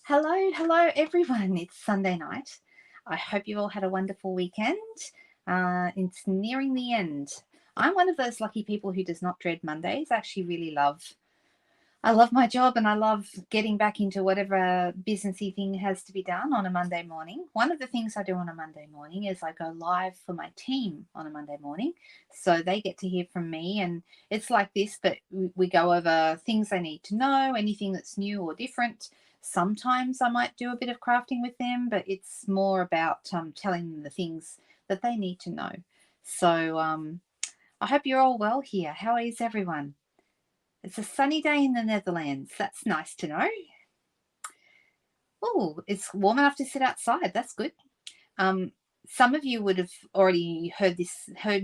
Hello everyone. It's Sunday night. I hope you all had a wonderful weekend. It's nearing the end. I'm one of those lucky people who does not dread Mondays. I love my job and I love getting back into whatever businessy thing has to be done on a Monday morning. One of the things I do on a Monday morning is I go live for my team on a Monday morning. So they get to hear from me, and it's like this, but we go over things they need to know, anything that's new or different. Sometimes I might do a bit of crafting with them, but it's more about telling them the things that they need to know. So I hope you're all well here. How is everyone? It's a sunny day in the Netherlands. That's nice to know. Oh, it's warm enough to sit outside. That's good. Some of you would have already heard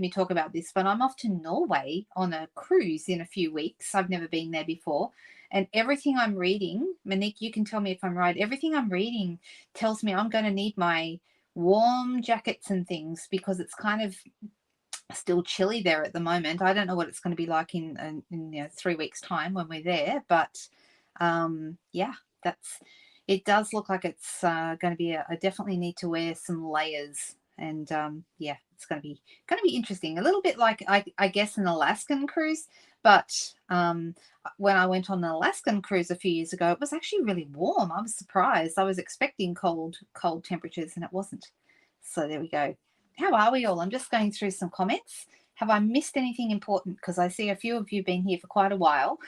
me talk about this, but I'm off to Norway on a cruise in a few weeks. I've never been there before. And everything I'm reading, Monique, you can tell me if I'm right. Everything I'm reading tells me I'm going to need my warm jackets and things because it's kind of still chilly there at the moment. I don't know what it's going to be like in 3 weeks time when we're there, but yeah, it does look like it's going to be I definitely need to wear some layers, and yeah, it's going to be interesting, a little bit like I guess an Alaskan cruise. But when I went on an Alaskan cruise a few years ago, it was actually really warm. I was surprised. I was expecting cold temperatures and it wasn't. So there we go. How are we all? I'm just going through some comments. Have I missed anything important? Because I see a few of you have been here for quite a while.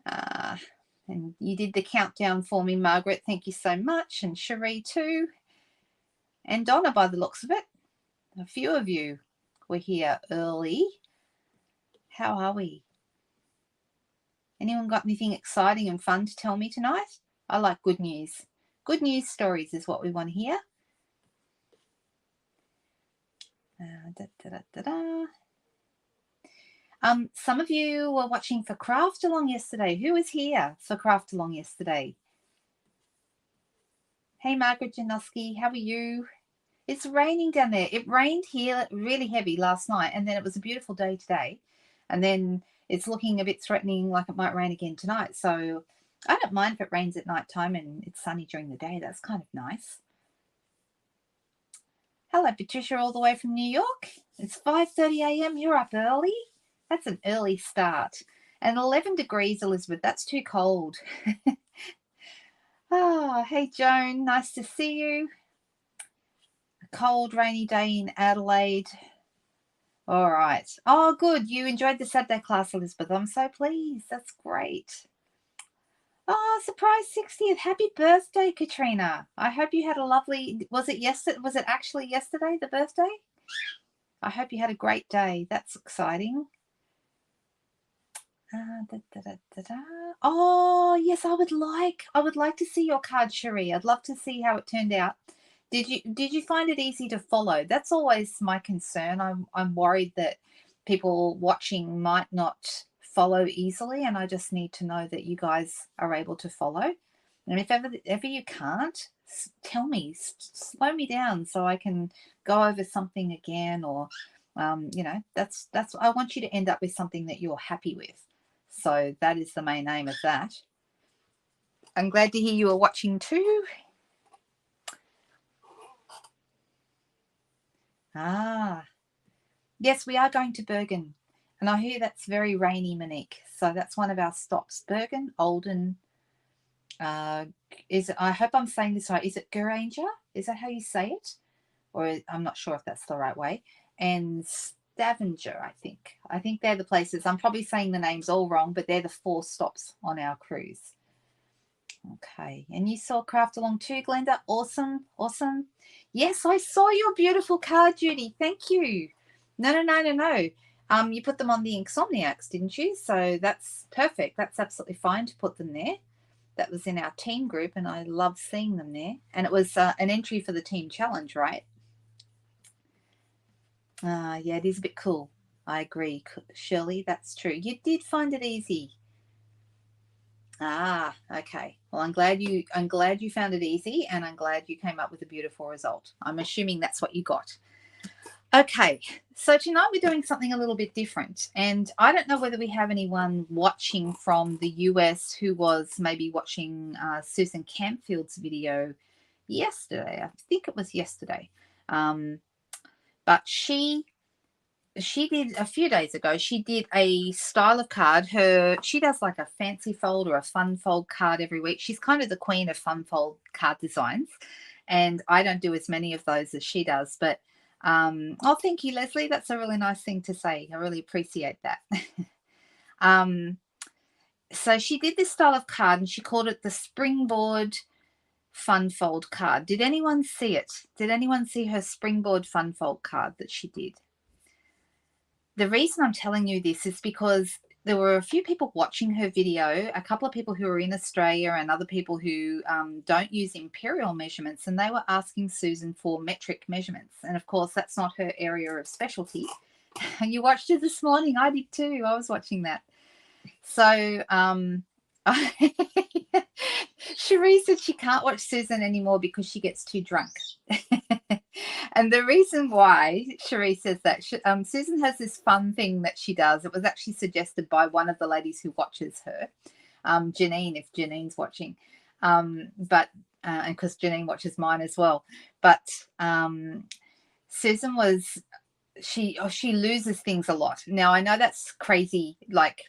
And you did the countdown for me, Margaret. Thank you so much. And Cherie too. And Donna, by the looks of it. A few of you were here early. How are we? Anyone got anything exciting and fun to tell me tonight? I like good news. Good news stories is what we want to hear. Some of you were watching for Craft Along yesterday. Who was here for Craft Along yesterday? Hey, Margaret Janoski, how are you? It's raining down there. It rained here really heavy last night, and then it was a beautiful day today. And then it's looking a bit threatening, like it might rain again tonight. So I don't mind if it rains at night time and it's sunny during the day. That's kind of nice. Hello, Patricia, all the way from New York. It's 5:30 a.m. You're up early. That's an early start. And 11 degrees, Elizabeth. That's too cold. Oh, hey, Joan. Nice to see you. A cold, rainy day in Adelaide. All right. Oh, good. You enjoyed the Saturday class, Elizabeth. I'm so pleased. That's great. Oh, surprise 60th. Happy birthday, Katrina. I hope you had a lovely, was it actually yesterday, the birthday? I hope you had a great day. That's exciting. Oh, yes, I would like to see your card, Cherie. I'd love to see how it turned out. Did you find it easy to follow? That's always my concern. I'm worried that people watching might not follow easily, and I just need to know that you guys are able to follow. And if ever you can't, tell me, slow me down so I can go over something again, or that's I want you to end up with something that you're happy with. So that is the main aim of that. I'm glad to hear you are watching too. Yes, we are going to Bergen. And I hear that's very rainy, Monique. So that's one of our stops. Bergen, Olden. I hope I'm saying this right. Is it Geranger? Is that how you say it? Or I'm not sure if that's the right way. And Stavanger, I think. I think they're the places. I'm probably saying the names all wrong, but they're the 4 stops on our cruise. Okay. And you saw Craft Along too, Glenda. Awesome. Awesome. Yes, I saw your beautiful card, Judy. Thank you. No. You put them on the Insomniacs, didn't you? So that's perfect. That's absolutely fine to put them there. That was in our team group, and I love seeing them there. And it was an entry for the team challenge, right? Yeah, it is a bit cool. I agree, Shirley. That's true. You did find it easy. Okay. Well, I'm glad you found it easy, and I'm glad you came up with a beautiful result. I'm assuming that's what you got. Okay, so tonight we're doing something a little bit different, and I don't know whether we have anyone watching from the US who was maybe watching Susan Campfield's video yesterday. I think it was yesterday, but she did a few days ago. She did a style of card. She does like a fancy fold or a fun fold card every week. She's kind of the queen of fun fold card designs, and I don't do as many of those as she does, but oh, thank you, Leslie. That's a really nice thing to say. I really appreciate that. So she did this style of card and she called it the Springboard Fun Fold card. Did anyone see it? Did anyone see her Springboard Fun Fold card that she did? The reason I'm telling you this is because there were a few people watching her video, a couple of people who are in Australia and other people who don't use imperial measurements, and they were asking Susan for metric measurements. And of course, that's not her area of specialty. You watched it this morning. I did too. I was watching that. So Cherie said she can't watch Susan anymore because she gets too drunk. And the reason why Cherie says that, Susan has this fun thing that she does. It was actually suggested by one of the ladies who watches her, Janine, if Janine's watching, and because Janine watches mine as well. But Susan she loses things a lot. Now, I know that's crazy, like,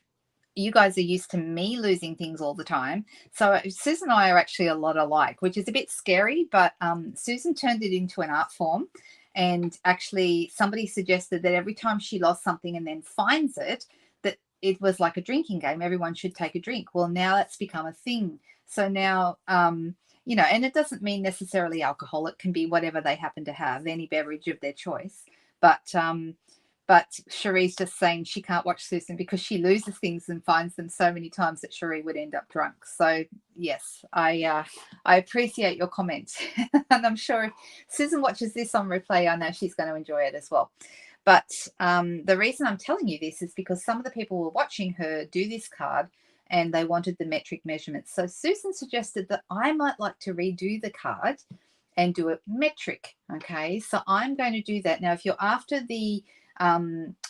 you guys are used to me losing things all the time. So Susan and I are actually a lot alike, which is a bit scary, but Susan turned it into an art form. And actually somebody suggested that every time she lost something and then finds it, that it was like a drinking game. Everyone should take a drink. Well, now that's become a thing. So now, and it doesn't mean necessarily alcohol. It can be whatever they happen to have, any beverage of their choice. But Cherie's just saying she can't watch Susan because she loses things and finds them so many times that Cherie would end up drunk. So yes, I appreciate your comment. And I'm sure if Susan watches this on replay, I know she's going to enjoy it as well. But the reason I'm telling you this is because some of the people were watching her do this card and they wanted the metric measurements. So Susan suggested that I might like to redo the card and do it metric. Okay, so I'm going to do that. Now, if you're after the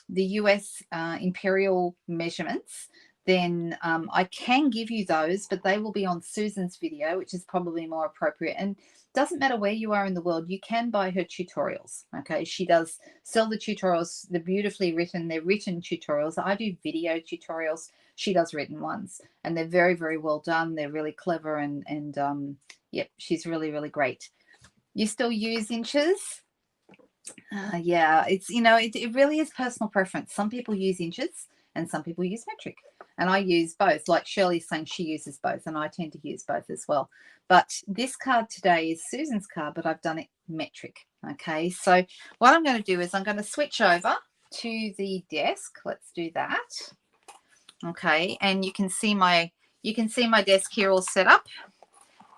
US imperial measurements, then I can give you those, but they will be on Susan's video, which is probably more appropriate. And doesn't matter where you are in the world, you can buy her tutorials. Okay, she does sell the tutorials. They're beautifully written. They're written tutorials. I do video tutorials. She does written ones, and they're very, very well done. They're really clever, and yep, she's really, really great. You still use inches? Yeah, it's, it really is personal preference. Some people use inches and some people use metric, and I use both. Like Shirley's saying she uses both, and I tend to use both as well. But this card today is Susan's card, but I've done it metric. Okay, so what I'm going to do is I'm going to switch over to the desk. Let's do that. Okay, and you can see my desk here all set up.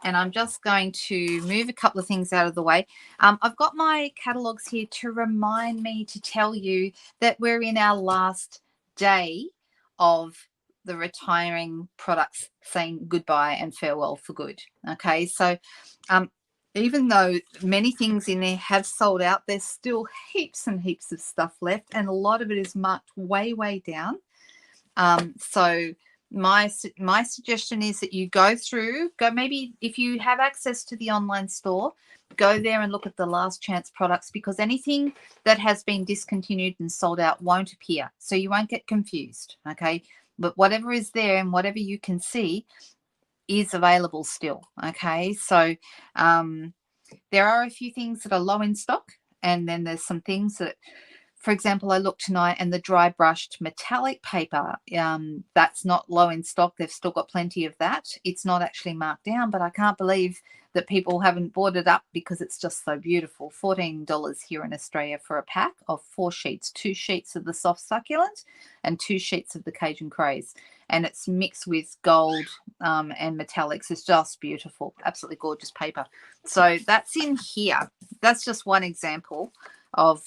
And I'm just going to move a couple of things out of the way. I've got my catalogs here to remind me to tell you that we're in our last day of the retiring products saying goodbye and farewell for good. Okay, so even though many things in there have sold out, there's still heaps and heaps of stuff left, and a lot of it is marked way, way down. So my suggestion is that you go maybe if you have access to the online store, go there and look at the last chance products, because anything that has been discontinued and sold out won't appear, so you won't get confused. Okay, but whatever is there and whatever you can see is available still. Okay, so there are a few things that are low in stock, and then there's some things that, for example, I looked tonight and the dry brushed metallic paper, that's not low in stock. They've still got plenty of that. It's not actually marked down, but I can't believe that people haven't bought it up because it's just so beautiful. $14 here in Australia for a pack of 4 sheets, 2 sheets of the soft succulent and 2 sheets of the Cajun Craze. And it's mixed with gold and metallics. It's just beautiful, absolutely gorgeous paper. So that's in here. That's just one example of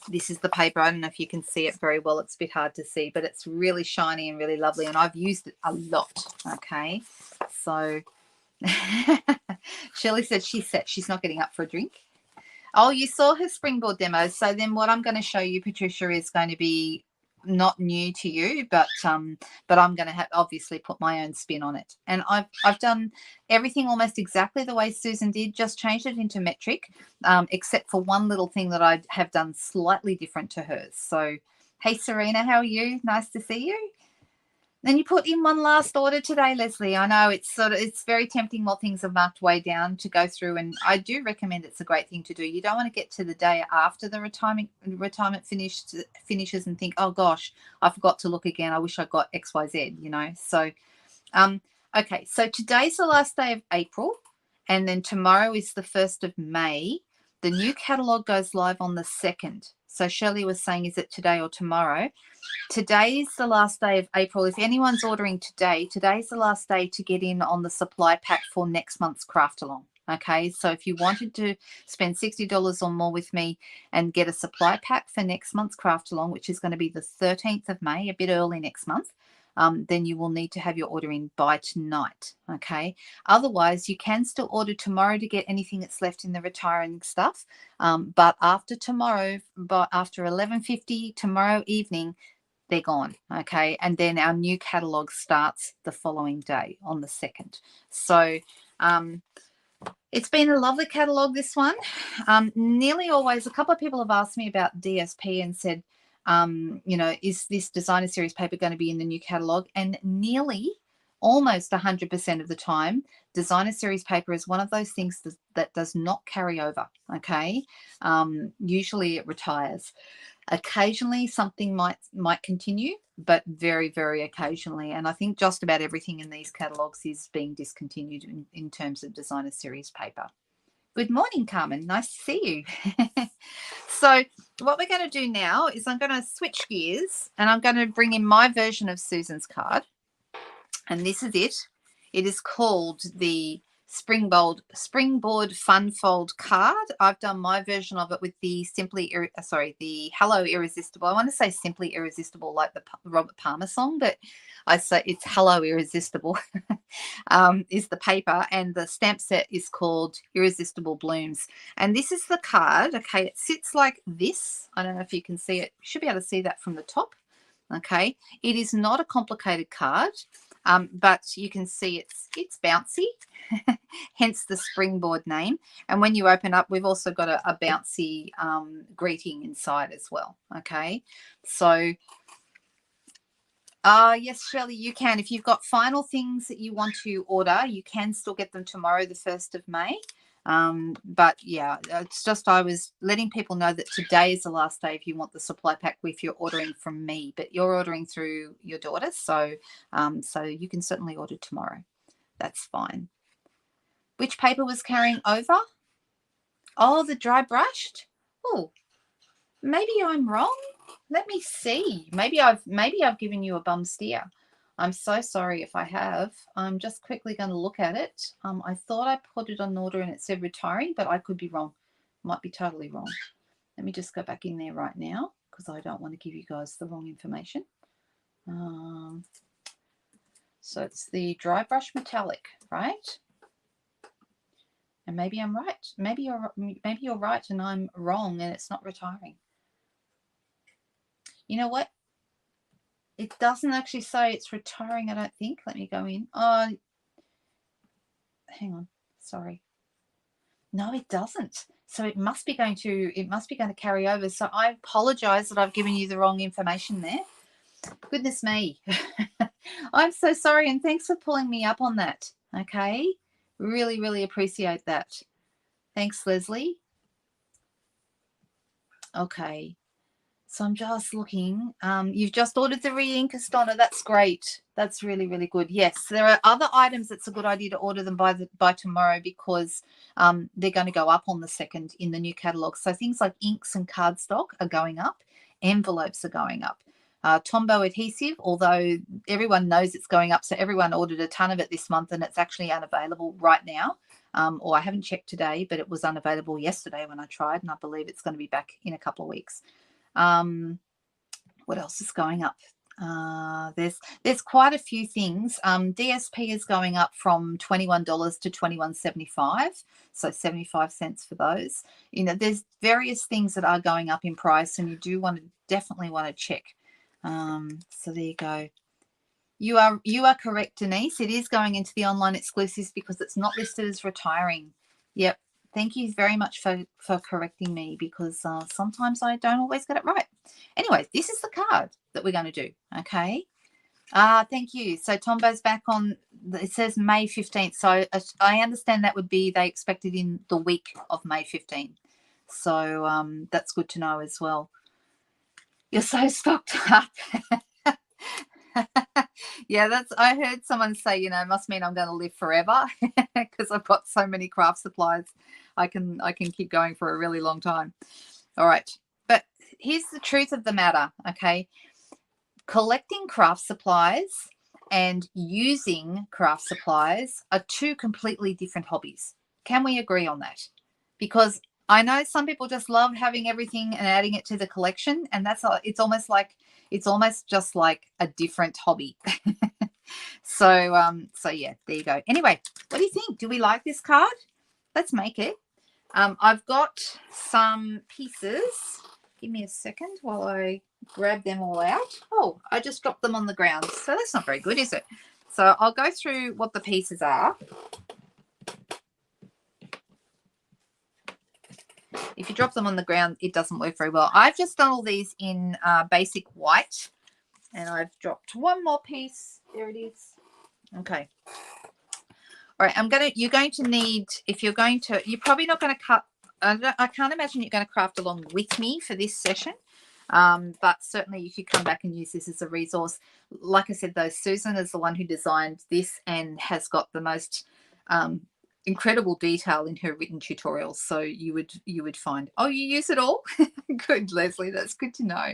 this is the paper. I don't know if you can see it very well. It's a bit hard to see, but it's really shiny and really lovely, and I've used it a lot. Okay, so Shirley said she's set. She's not getting up for a drink. Oh, you saw her Springboard demo. So then what I'm going to show you, Patricia, is going to be not new to you, but I'm going to have obviously put my own spin on it. And I've done everything almost exactly the way Susan did, just changed it into metric, except for one little thing that I have done slightly different to hers. So, hey, Serena, how are you? Nice to see you. Then you put in one last order today, Leslie. I know it's very tempting while things are marked way down to go through, and I do recommend it's a great thing to do. You don't want to get to the day after the retirement finishes and think, oh gosh, I forgot to look again. I wish I got XYZ, you know. So okay, so today's the last day of April, and then tomorrow is the 1st of May. The new catalogue goes live on the 2nd. So Shirley was saying, is it today or tomorrow? Today's the last day of April. If anyone's ordering today, today's the last day to get in on the supply pack for next month's craft along. Okay, so if you wanted to spend $60 or more with me and get a supply pack for next month's craft along, which is going to be the 13th of May, a bit early next month, then you will need to have your order in by tonight. Okay, otherwise you can still order tomorrow to get anything that's left in the retiring stuff, but after tomorrow, after 11:50 tomorrow evening, they're gone. Okay, and then our new catalog starts the following day on the 2nd. So it's been a lovely catalog, this one. Nearly always, a couple of people have asked me about DSP and said, you know, is this designer series paper going to be in the new catalog? And nearly almost 100% of the time, designer series paper is one of those things that does not carry over. Okay, usually it retires. Occasionally something might continue, but very, very occasionally. And I think just about everything in these catalogs is being discontinued in terms of designer series paper. Good morning, Carmen. Nice to see you. So what we're going to do now is I'm going to switch gears and I'm going to bring in my version of Susan's card. And this is it. It is called the Springboard Fun Fold card. I've done my version of it with the the Hello Irresistible. I want to say Simply Irresistible, like the Robert Palmer song, but I say it's Hello Irresistible is the paper, and the stamp set is called Irresistible Blooms. And this is the card. Okay, it sits like this. I don't know if you can see it. You should be able to see that from the top. Okay, it is not a complicated card. But you can see it's bouncy, hence the Springboard name. And when you open up, we've also got a bouncy greeting inside as well. Okay, so yes, Shirley, you can. If you've got final things that you want to order, you can still get them tomorrow, the 1st of May. But yeah, it's just I was letting people know that today is the last day if you want the supply pack if you're ordering from me, but you're ordering through your daughter, so so you can certainly order tomorrow. That's fine. Which paper was carrying over? Oh, the dry brushed. Oh, maybe I'm wrong. Let me see. Maybe I've given you a bum steer. I'm so sorry if I have. I'm just quickly going to look at it. I thought I put it on order and it said retiring, but I could be wrong. Might be totally wrong. Let me just go back in there right now because I don't want to give you guys the wrong information. So it's the dry brush metallic, right? And maybe I'm right. Maybe you're right and I'm wrong and it's not retiring. You know what? It doesn't actually say it's retiring, I don't think. Let me go in. Oh, hang on. Sorry. No, it doesn't. So it must be going to carry over. So I apologize that I've given you the wrong information there. Goodness me. I'm so sorry, and thanks for pulling me up on that. Okay. Really, really appreciate that. Thanks, Leslie. Okay. So I'm just looking. You've just ordered the re-ink, Astonna. That's great. That's really, really good. Yes, there are other items that's a good idea to order them by tomorrow because they're going to go up on the 2nd in the new catalogue. So things like inks and cardstock are going up. Envelopes are going up. Tombow adhesive, although everyone knows it's going up, so everyone ordered a ton of it this month and it's actually unavailable right now. Or I haven't checked today, but it was unavailable yesterday when I tried, and I believe it's going to be back in a couple of weeks. What else is going up? There's quite a few things. DSP is going up from $21 to $21.75, so 75 cents for those. You know, there's various things that are going up in price, and you do definitely want to check. So there you go. You are correct, Denise. It is going into the online exclusives because it's not listed as retiring. Yep. Thank you very much for correcting me, because sometimes I don't always get it right. Anyway, this is the card that we're going to do, okay? Thank you. So Tombo's back on, it says May 15th. So I understand that would be they expected in the week of May 15th. So that's good to know as well. You're so stocked up. Yeah, I heard someone say, you know, it must mean I'm going to live forever because I've got so many craft supplies. I can keep going for a really long time. All right. But here's the truth of the matter, okay? Collecting craft supplies and using craft supplies are two completely different hobbies. Can we agree on that? Because I know some people just love having everything and adding it to the collection, and it's almost just like a different hobby. So yeah, there you go. Anyway, what do you think? Do we like this card? Let's make it. I've got some pieces. Give me a second while I grab them all out. Oh, I just dropped them on the ground. So that's not very good, is it? So I'll go through what the pieces are. If you drop them on the ground, it doesn't work very well. I've just done all these in basic white, and I've dropped one more piece. There it is. Okay. All right, you're going to need, you're probably not going to cut, I can't imagine you're going to craft along with me for this session, but certainly you could come back and use this as a resource. Like I said, though, Susan is the one who designed this and has got the most incredible detail in her written tutorials. So you would find, oh, you use it all? Good, Leslie, that's good to know.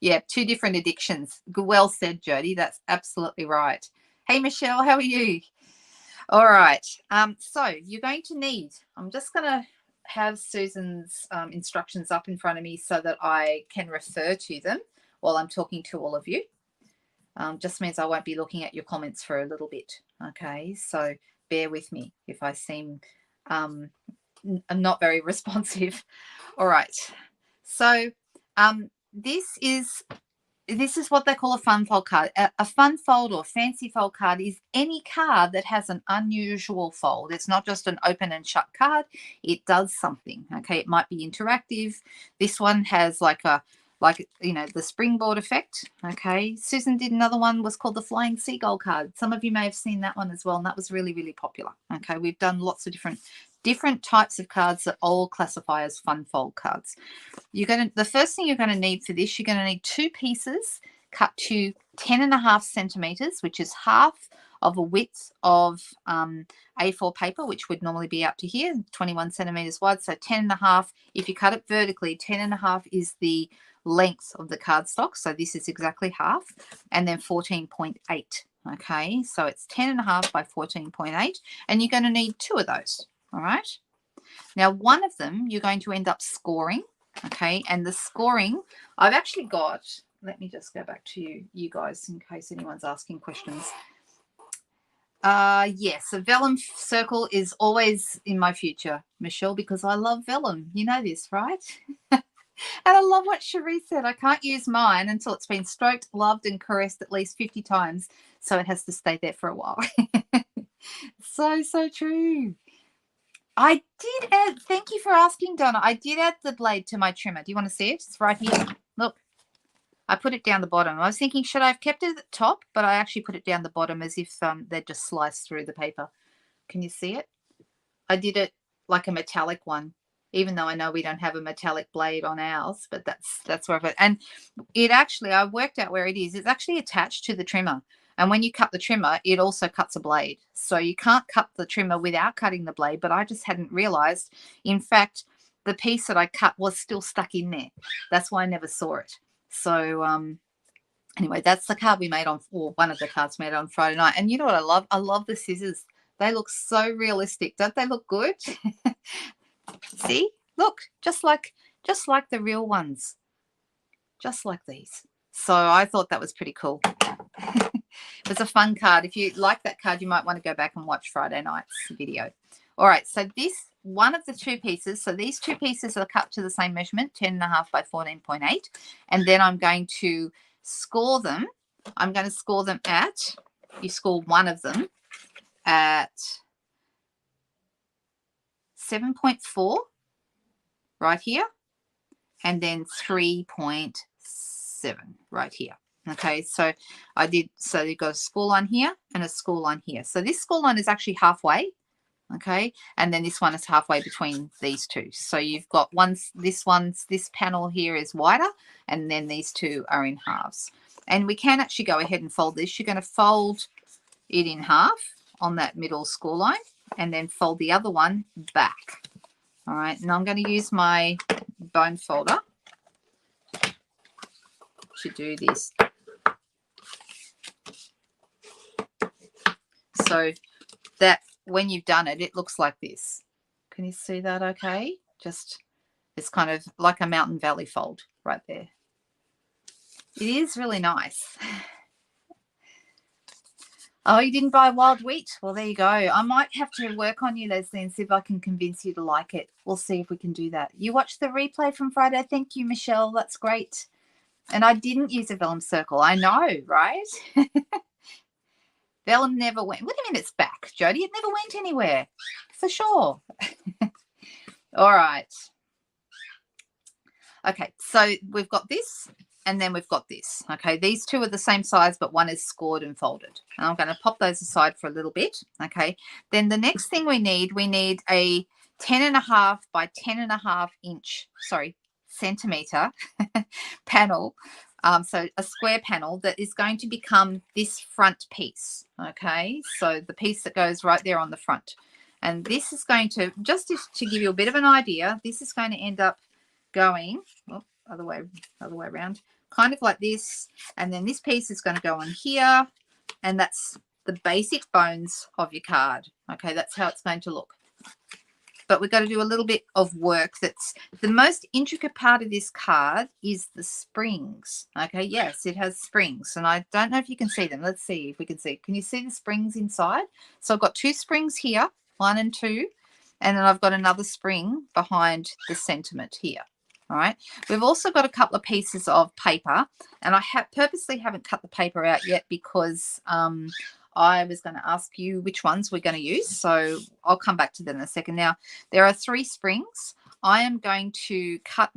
Yeah, two different addictions. Well said, Jody. That's absolutely right. Hey, Michelle, how are you? All right. So you're going to need, I'm just going to have Susan's instructions up in front of me so that I can refer to them while I'm talking to all of you. Just means I won't be looking at your comments for a little bit. Okay, so bear with me if I seem not very responsive. All right. So this is what they call a fun fold card. A fun fold or fancy fold card is any card that has an unusual fold. It's not just an open and shut card. It does something. Okay, it might be interactive. This one has like the Springboard effect. Okay, Susan did another one, was called the Flying Seagull card. Some of you may have seen that one as well, and that was really, really popular. Okay, we've done lots of different types of cards that all classify as fun fold cards. The first thing you're going to need for this, you're going to need two pieces cut to 10.5 centimeters, which is half of a width of A4 paper, which would normally be up to here, 21 centimeters wide. So 10.5, if you cut it vertically, 10.5 is the length of the cardstock. So this is exactly half, and then 14.8. Okay, so it's 10.5 by 14.8, and you're going to need two of those. All right. Now, one of them you're going to end up scoring. Okay, and the scoring, I've actually got, let me just go back to you guys in case anyone's asking questions. Yes, a vellum circle is always in my future, Michelle, because I love vellum. You know this, right? And I love what Cherie said. I can't use mine until it's been stroked, loved, and caressed at least 50 times. So it has to stay there for a while. So true. I did add, thank you for asking, Donna. I did add the blade to my trimmer. Do you want to see it? It's right here. Look, I put it down the bottom. I was thinking, should I have kept it at the top? But I actually put it down the bottom as if they'd just sliced through the paper. Can you see it? I did it like a metallic one, even though I know we don't have a metallic blade on ours, but that's where I've got. And it actually, I worked out where it is. It's actually attached to the trimmer. And when you cut the trimmer, it also cuts a blade. So you can't cut the trimmer without cutting the blade, but I just hadn't realized. In fact, the piece that I cut was still stuck in there. That's why I never saw it. So anyway, that's the card we made on, or one of the cards made on Friday night. And you know what I love? I love the scissors. They look so realistic. Don't they look good? See? Look, just like the real ones. Just like these. So I thought that was pretty cool. It was a fun card. If you like that card, you might want to go back and watch Friday night's video. All right, so this one of the two pieces, so these two pieces are cut to the same measurement, 10.5 by 14.8, and then I'm going to score them. I'm going to score them at, you score one of them at 7.4 right here, and then 3.7 right here. Okay, so I did, so you've got a score line here and a score line here. So this score line is actually halfway, okay, and then this one is halfway between these two. So you've got this panel here is wider, and then these two are in halves. And we can actually go ahead and fold this. You're going to fold it in half on that middle score line, and then fold the other one back. All right, and I'm going to use my bone folder to do this. So that when you've done it, it looks like this. Can you see that okay? Just, it's kind of like a mountain valley fold right there. It is really nice. Oh, you didn't buy wild wheat? Well, there you go. I might have to work on you, Leslie, and see if I can convince you to like it. We'll see if we can do that. You watched the replay from Friday. Thank you, Michelle. That's great. And I didn't use a vellum circle. I know, right? Vellum never went. What do you mean it's back, Jody? It never went anywhere, for sure. All right. Okay, so we've got this, and then we've got this. Okay, these two are the same size, but one is scored and folded. And I'm going to pop those aside for a little bit. Okay, then the next thing we need a 10.5 by 10.5 inch, centimeter panel. So a square panel that is going to become this front piece. Okay, so the piece that goes right there on the front. And this is going to, just to give you a bit of an idea, this is going to end up going, other way around, kind of like this. And then this piece is going to go on here. And that's the basic bones of your card. Okay, that's how it's going to look. But we've got to do a little bit of work. That's the most intricate part of this card is the springs. Okay, yes, it has springs. And I don't know if you can see them. Let's see if we can see. Can you see the springs inside? So I've got two springs here, 1 and 2. And then I've got another spring behind the sentiment here. All right. We've also got a couple of pieces of paper. And I purposely haven't cut the paper out yet because I was going to ask you which ones we're going to use. So I'll come back to that in a second. Now, there are 3 springs. I am going to cut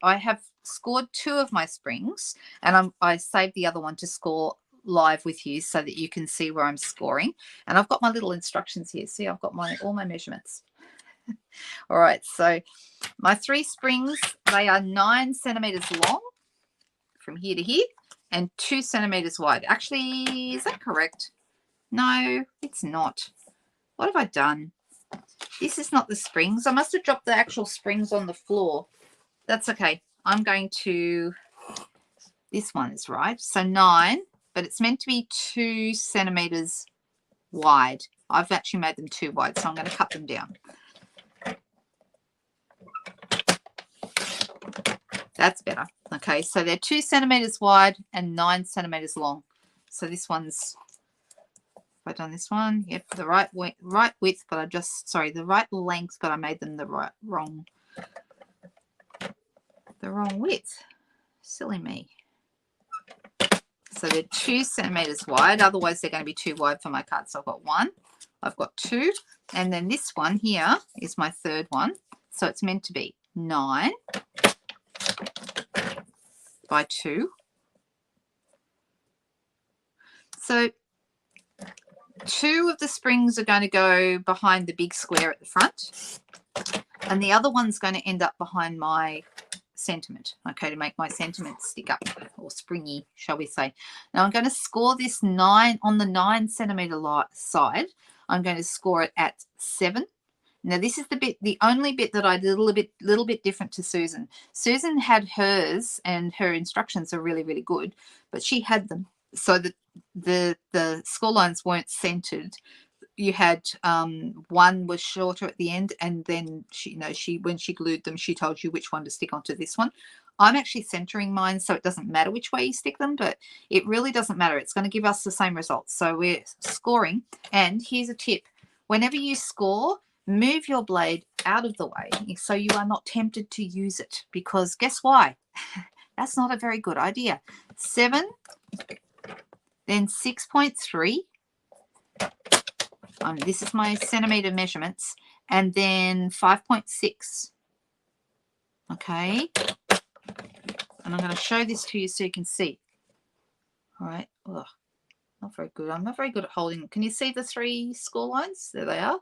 I have scored 2 of my springs, and I saved the other one to score live with you so that you can see where I'm scoring. And I've got my little instructions here. See, I've got all my measurements. All right. So my 3 springs, they are 9 centimeters long from here to here and 2 centimeters wide. Actually, is that correct? No, it's not. What have I done? This is not the springs. I must have dropped the actual springs on the floor. That's okay. I'm going to, this one is right. So 9, but it's meant to be 2 centimeters wide. I've actually made them too wide, so I'm going to cut them down. That's better. Okay, so they're 2 centimeters wide and 9 centimeters long. So this one's, I've done this one, yep, the right width, but the right length, but I made them the wrong width. Silly me. So they're 2 centimeters wide, otherwise they're going to be too wide for my card. So I've got 1, I've got 2, and then this one here is my 3rd one. So it's meant to be 9 by 2. So 2 of the springs are going to go behind the big square at the front, and the other one's going to end up behind my sentiment, okay, to make my sentiment stick up, or springy, shall we say. Now I'm going to score this 9 on the 9 centimeter side. I'm going to score it at 7. Now this is the only bit that I did a little bit different to Susan. Susan had hers, and her instructions are really, really good, but she had them so that the score lines weren't centered. You had one was shorter at the end, and then she when she glued them, she told you which one to stick onto this one. I'm actually centering mine so it doesn't matter which way you stick them, but it really doesn't matter. It's going to give us the same results. So we're scoring. And here's a tip. Whenever you score, move your blade out of the way so you are not tempted to use it, because guess why? That's not a very good idea. 7, then 6.3. This is my centimeter measurements, and then 5.6. Okay. And I'm going to show this to you so you can see. All right. Ugh, not very good. I'm not very good at holding. Can you see the 3 score lines? There they are.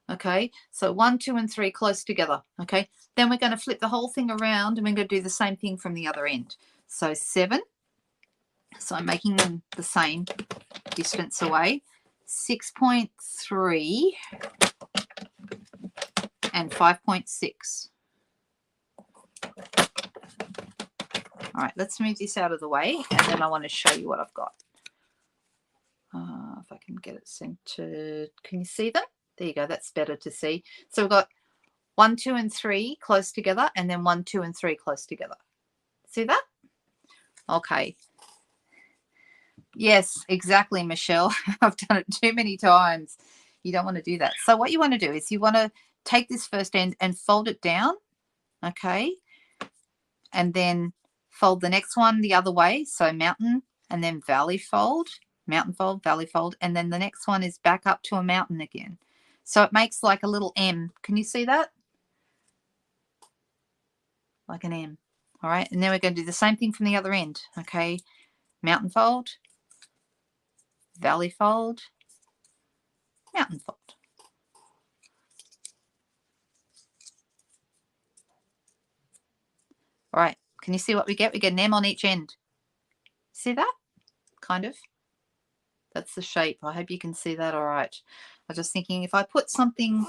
Okay. So 1, 2, and 3 close together. Okay. Then we're going to flip the whole thing around and we're going to do the same thing from the other end. So 7. So I'm making them the same distance away. 6.3 and 5.6. All right, let's move this out of the way, and then I want to show you what I've got. If I can get it centered. Can you see them? There you go. That's better to see. So we've got 1, 2, and 3 close together, and then 1, 2, and 3 close together. See that? Okay. Yes, exactly, Michelle. I've done it too many times. You don't want to do that. So what you want to do is you want to take this first end and fold it down, okay? And then fold the next one the other way. So mountain and then valley fold, mountain fold, valley fold. And then the next one is back up to a mountain again. So it makes like a little M. Can you see that? Like an M. All right. And then we're going to do the same thing from the other end. Okay. Mountain fold, valley fold, mountain fold. All right. Can you see what we get? We get an M on each end. See that? Kind of. That's the shape. I hope you can see that all right. I was just thinking if I put something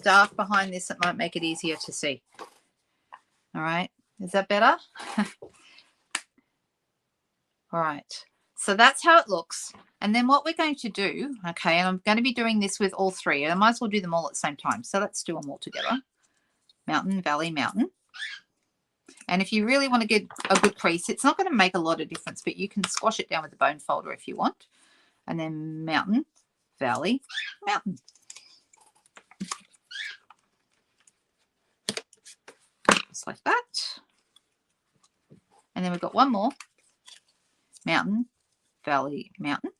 dark behind this, it might make it easier to see. All right. Is that better? All right. So that's how it looks. And then what we're going to do, okay, and I'm going to be doing this with all 3. I might as well do them all at the same time. So let's do them all together. Mountain, valley, mountain. And if you really want to get a good crease, it's not going to make a lot of difference, but you can squash it down with the bone folder if you want. And then mountain, valley, mountain. Just like that. And then we've got one more. Mountain, valley, mountain.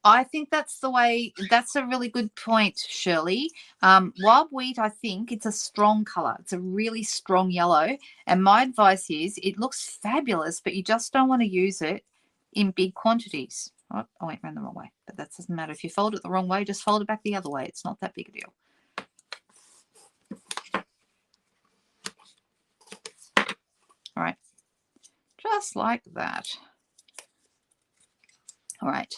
I think that's the way. That's a really good point, Shirley. Wild wheat, I think it's a strong color. It's a really strong yellow. And my advice is it looks fabulous, but you just don't want to use it in big quantities. Oh, I went around the wrong way, but that doesn't matter. If you fold it the wrong way, just fold it back the other way. It's not that big a deal. All right, just like that. All right.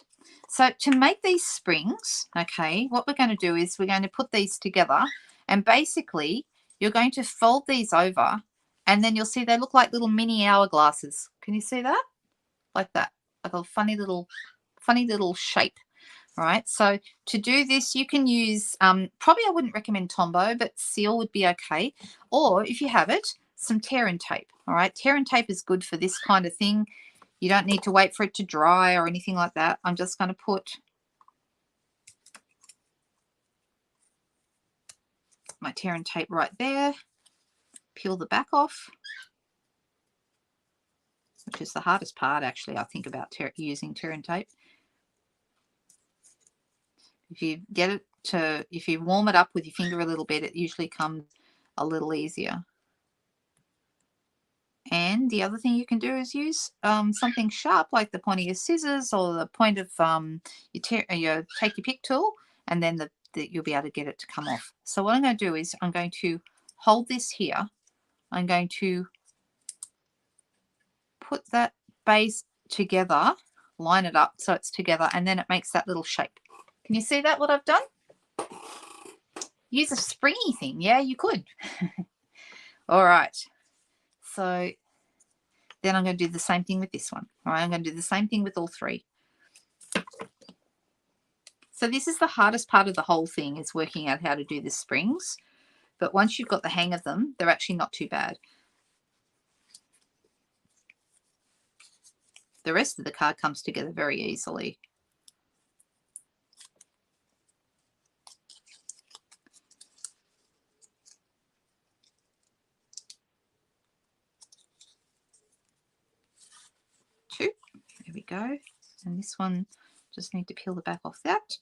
So to make these springs, okay, what we're going to do is we're going to put these together, and basically you're going to fold these over, and then you'll see they look like little mini hourglasses. Can you see that? Like that, like a funny little shape. All right. So to do this, you can use, probably I wouldn't recommend Tombow, but seal would be okay. Or if you have it, some tear and tape. All right. Tear and tape is good for this kind of thing. You don't need to wait for it to dry or anything like that. I'm just going to put my tear and tape right there. Peel the back off, which is the hardest part, actually, I think, about using tear and tape. If you get it to, if you warm it up with your finger a little bit, it usually comes a little easier. And the other thing you can do is use something sharp like the point of your scissors or the point of your take your pick tool, and then you'll be able to get it to come off. So what I'm going to do is I'm going to hold this here. I'm going to put that base together, line it up so it's together, and then it makes that little shape. Can you see that, what I've done? Use a springy thing. Yeah, you could. All right. So then I'm going to do the same thing with this one. All right, I'm going to do the same thing with all 3. So this is the hardest part of the whole thing, is working out how to do the springs. but once you've got the hang of them, they're actually not too bad. The rest of the card comes together very easily. Two. There we go. And this one, just need to peel the back off that.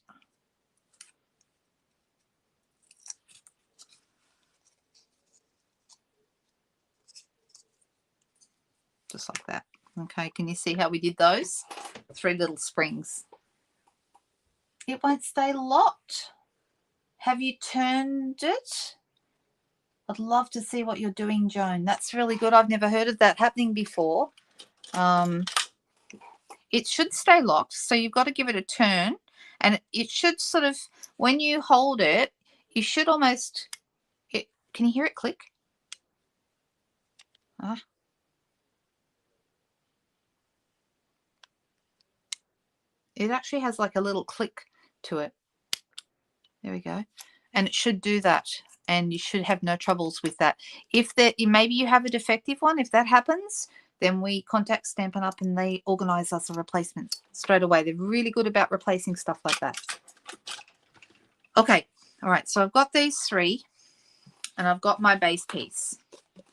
Just like that. Okay, can you see how we did those? 3 little springs. It won't stay locked. Have you turned it? I'd love to see what you're doing, Joan. That's really good. I've never heard of that happening before. It should stay locked, so you've got to give it a turn, and it should sort of, when you hold it, you should almost, can you hear it click? It actually has like a little click to it. There we go. And it should do that, and you should have no troubles with that. If maybe you have a defective one, if that happens, then we contact Stampin' Up and they organize us a replacement straight away. They're really good about replacing stuff like that. Okay, all right, so I've got these 3 and I've got my base piece.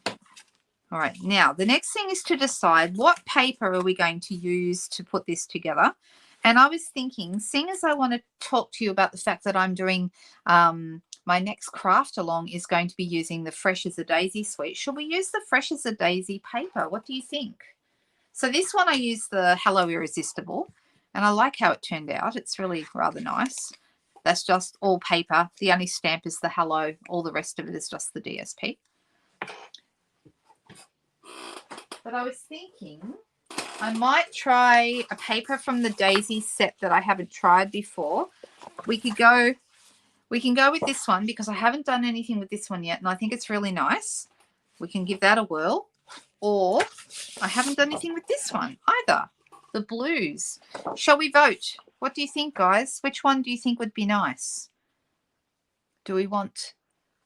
All right, now the next thing is to decide what paper are we going to use to put this together. And I was thinking, seeing as I want to talk to you about the fact that I'm doing my next craft along is going to be using the Fresh as a Daisy suite. Should we use the Fresh as a Daisy paper? What do you think? So this one I use the Hello Irresistible, and I like how it turned out. It's really rather nice. That's just all paper. The only stamp is the Hello. All the rest of it is just the DSP. But I was thinking I might try a paper from the Daisies set that I haven't tried before. We can go with this one because I haven't done anything with this one yet, and I think it's really nice. We can give that a whirl. Or I haven't done anything with this one either, the blues. Shall we vote? What do you think, guys? Which one do you think would be nice? Do we want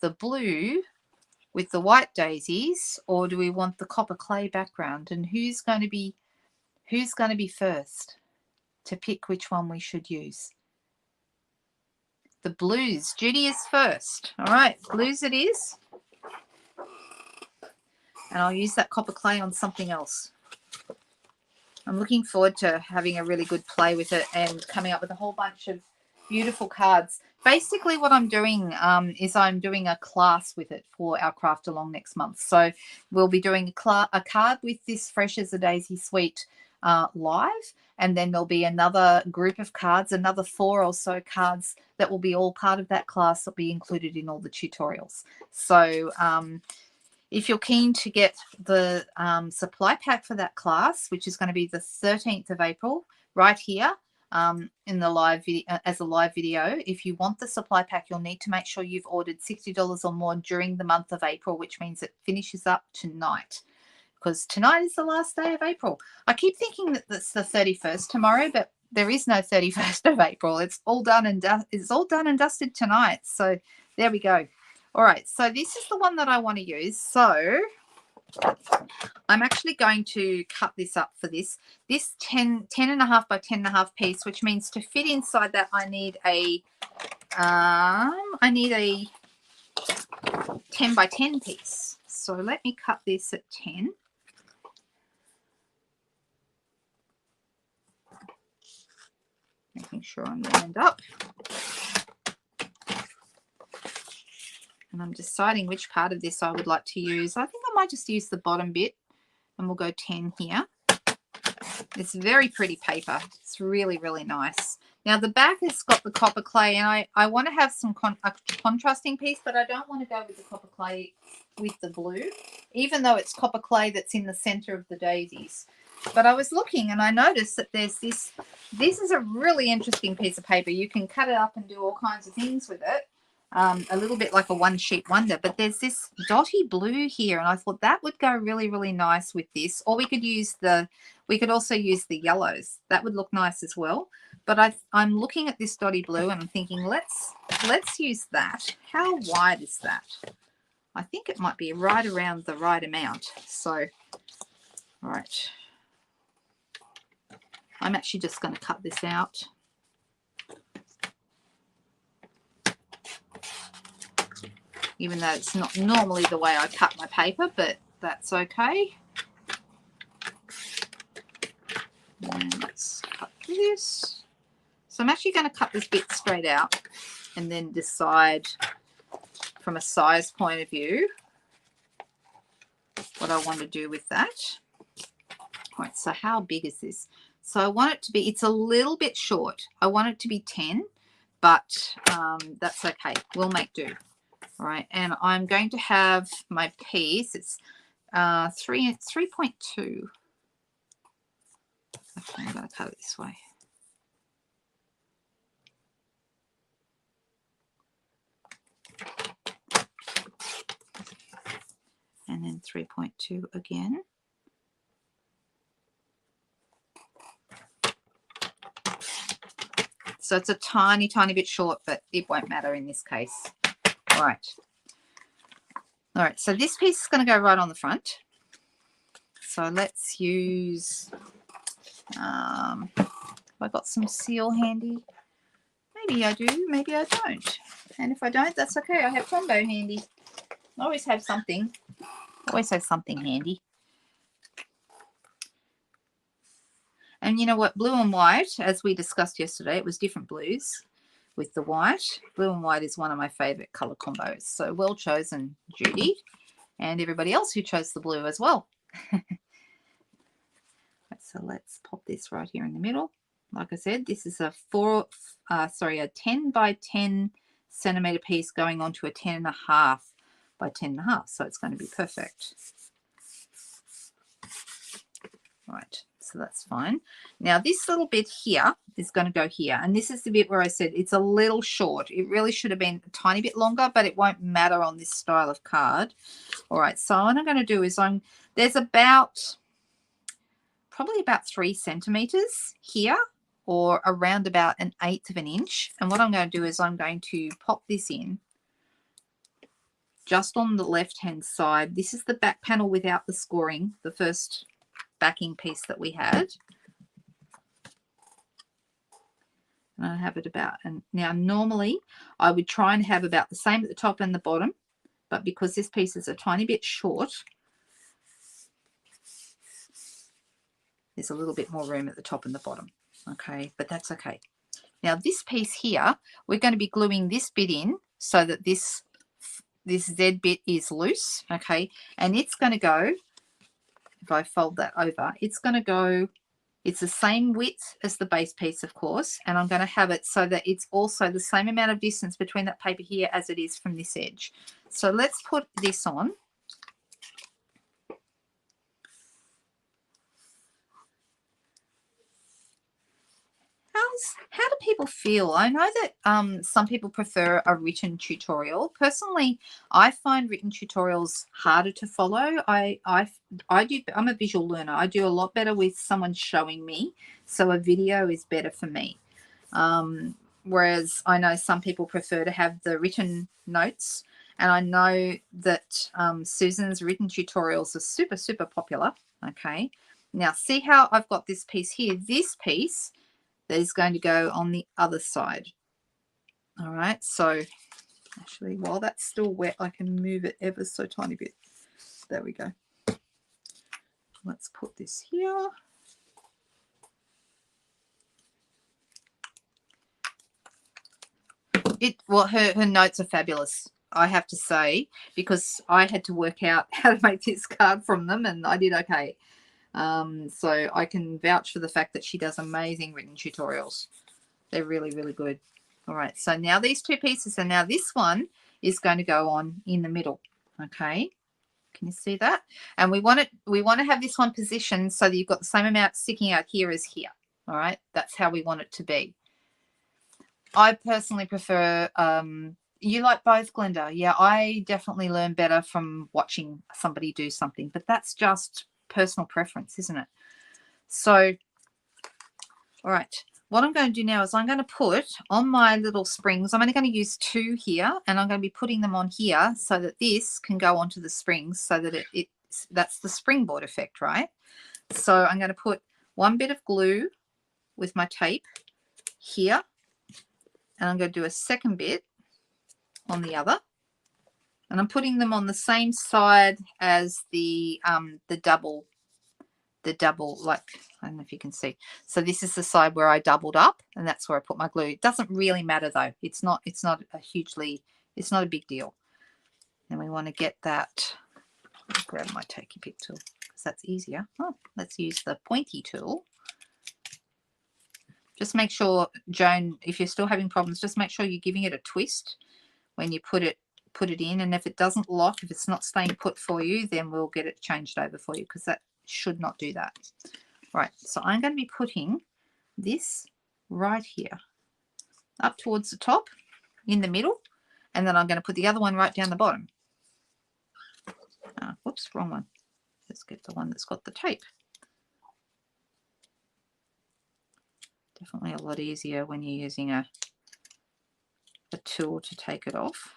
the blue with the white daisies, or do we want the copper clay background? And who's going to be first to pick which one we should use? The blues. Judy is first. All right, blues it is. And I'll use that copper clay on something else. I'm looking forward to having a really good play with it and coming up with a whole bunch of beautiful cards. Basically what I'm doing is I'm doing a class with it for our craft along next month. So we'll be doing a card with this Fresh as a Daisy suite live, and then there'll be another group of cards, another 4 or so cards that will be all part of that class that will be included in all the tutorials. So if you're keen to get the supply pack for that class, which is going to be the 13th of April, right here in the live video, as a live video, if you want the supply pack, you'll need to make sure you've ordered $60 or more during the month of April, which means it finishes up tonight, because tonight is the last day of April. I keep thinking that it's the 31st tomorrow, but there is no 31st of April. It's all done and dusted tonight. So there we go. All right, so this is the one that I want to use. So I'm actually going to cut this up for this 10.5 by 10.5 piece, which means to fit inside that I need a 10 by 10 piece. So let me cut this at 10. Making sure I'm lined up. And I'm deciding which part of this I would like to use. I think I might just use the bottom bit, and we'll go 10 here. It's very pretty paper. It's really, really nice. Now the back has got the copper clay, and I want to have some a contrasting piece, but I don't want to go with the copper clay with the blue, even though it's copper clay that's in the center of the daisies. But I was looking and I noticed that there's this is a really interesting piece of paper. You can cut it up and do all kinds of things with it. A little bit like a one sheet wonder, but there's this dotty blue here, and I thought that would go really, really nice with this. Or we could also use the yellows. That would look nice as well. But I'm looking at this dotty blue and I'm thinking, let's use that. How wide is that? I think it might be right around the right amount. So, all right. I'm actually just going to cut this out. Even though it's not normally the way I cut my paper, but that's okay. And let's cut through this. So I'm actually going to cut this bit straight out and then decide from a size point of view what I want to do with that. All right, so how big is this? So I want it to be, it's a little bit short. I want it to be 10, but that's okay. We'll make do. All right, and I'm going to have my piece. It's 3.2. Okay, I'm going to cut it this way. And then 3.2 again. So it's a tiny, tiny bit short, but it won't matter in this case. All right. All right, so this piece is going to go right on the front. So let's use, have I got some seal handy? Maybe I do, maybe I don't. And if I don't, that's okay. I have Tombow handy. I always have something. Always have something handy. And you know what? Blue and white, as we discussed yesterday, it was different blues with the white. Blue and white is one of my favorite color combos. So well chosen, Judy, and everybody else who chose the blue as well. So let's pop this right here in the middle. Like I said, this is a 10 by 10 centimeter piece going onto a 10.5 by 10.5. So it's going to be perfect. Right, so that's fine. Now this little bit here is going to go here, and this is the bit where I said it's a little short. It really should have been a tiny bit longer, but it won't matter on this style of card. All right, so what I'm going to do is there's probably about 3 centimeters here, or around about 1/8 of an inch. And what I'm going to do is I'm going to pop this in just on the left hand side. This is the back panel without the scoring, the first backing piece that we had. And I have it about, and now normally I would try and have about the same at the top and the bottom, but because this piece is a tiny bit short, there's a little bit more room at the top and the bottom. Okay, but that's okay. Now this piece here, we're going to be gluing this bit in so that this Z bit is loose. Okay, and it's going to go, if I fold that over, it's going to go, it's the same width as the base piece, of course, and I'm going to have it so that it's also the same amount of distance between that paper here as it is from this edge. So let's put this on. How do people feel? I know that some people prefer a written tutorial. Personally, I find written tutorials harder to follow. I'm a visual learner. I do a lot better with someone showing me, so a video is better for me. Whereas I know some people prefer to have the written notes, and I know that Susan's written tutorials are super, super popular. Okay, now see how I've got this piece here. This piece that is going to go on the other side. All right, so actually while that's still wet, I can move it ever so tiny bit. There we go. Let's put this here. Well, her notes are fabulous, I have to say, because I had to work out how to make this card from them, and I did okay. So I can vouch for the fact that she does amazing written tutorials. They're really, really good. All right, so now these 2 pieces, and now this one is going to go on in the middle. Okay, can you see that? And we want to have this one positioned so that you've got the same amount sticking out here as here. All right, that's how we want it to be. I personally prefer, you like both, Glenda? Yeah, I definitely learn better from watching somebody do something, but that's just personal preference, isn't it? So, all right, what I'm going to do now is I'm going to put on my little springs, I'm only going to use 2 here, and I'm going to be putting them on here so that this can go onto the springs so that that's the springboard effect, right? So I'm going to put 1 bit of glue with my tape here, and I'm going to do a second bit on the other, and I'm putting them on the same side as the double, like, I don't know if you can see. So this is the side where I doubled up, and that's where I put my glue. It doesn't really matter though. It's not a big deal. And we want to get that. I'll grab my Takey Pick tool because that's easier. Oh, let's use the pointy tool. Just make sure, Joan, if you're still having problems, just make sure you're giving it a twist when you put it in. And if it doesn't lock, if it's not staying put for you, then we'll get it changed over for you, because that should not do that. Right, so I'm going to be putting this right here up towards the top in the middle, and then I'm going to put the other one right down the bottom. Whoops, wrong one. Let's get the one that's got the tape. Definitely a lot easier when you're using a tool to take it off.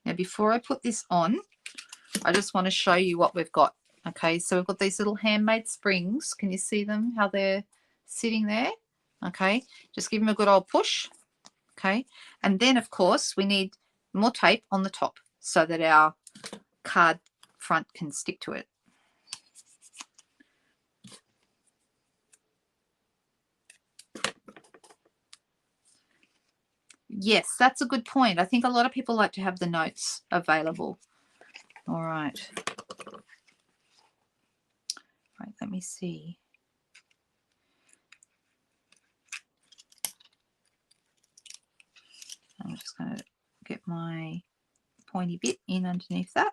Now, before I put this on, I just want to show you what we've got. Okay, so we've got these little handmade springs. Can you see them, how they're sitting there? Okay, just give them a good old push. Okay, and then, of course, we need more tape on the top so that our card front can stick to it. Yes, that's a good point. I think a lot of people like to have the notes available. All right. Right, let me see. I'm just going to get my pointy bit in underneath that.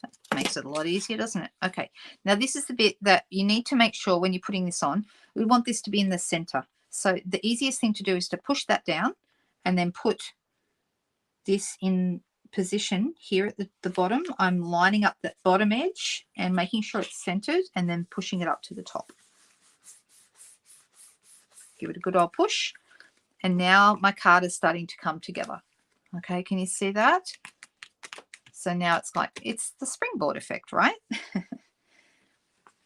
That makes it a lot easier, doesn't it? Okay, now this is the bit that you need to make sure when you're putting this on. We want this to be in the center. So the easiest thing to do is to push that down and then put this in position here at the bottom. I'm lining up that bottom edge and making sure it's centered, and then pushing it up to the top. Give it a good old push, and now my card is starting to come together. Okay, can you see that? So now it's like, it's the springboard effect, right?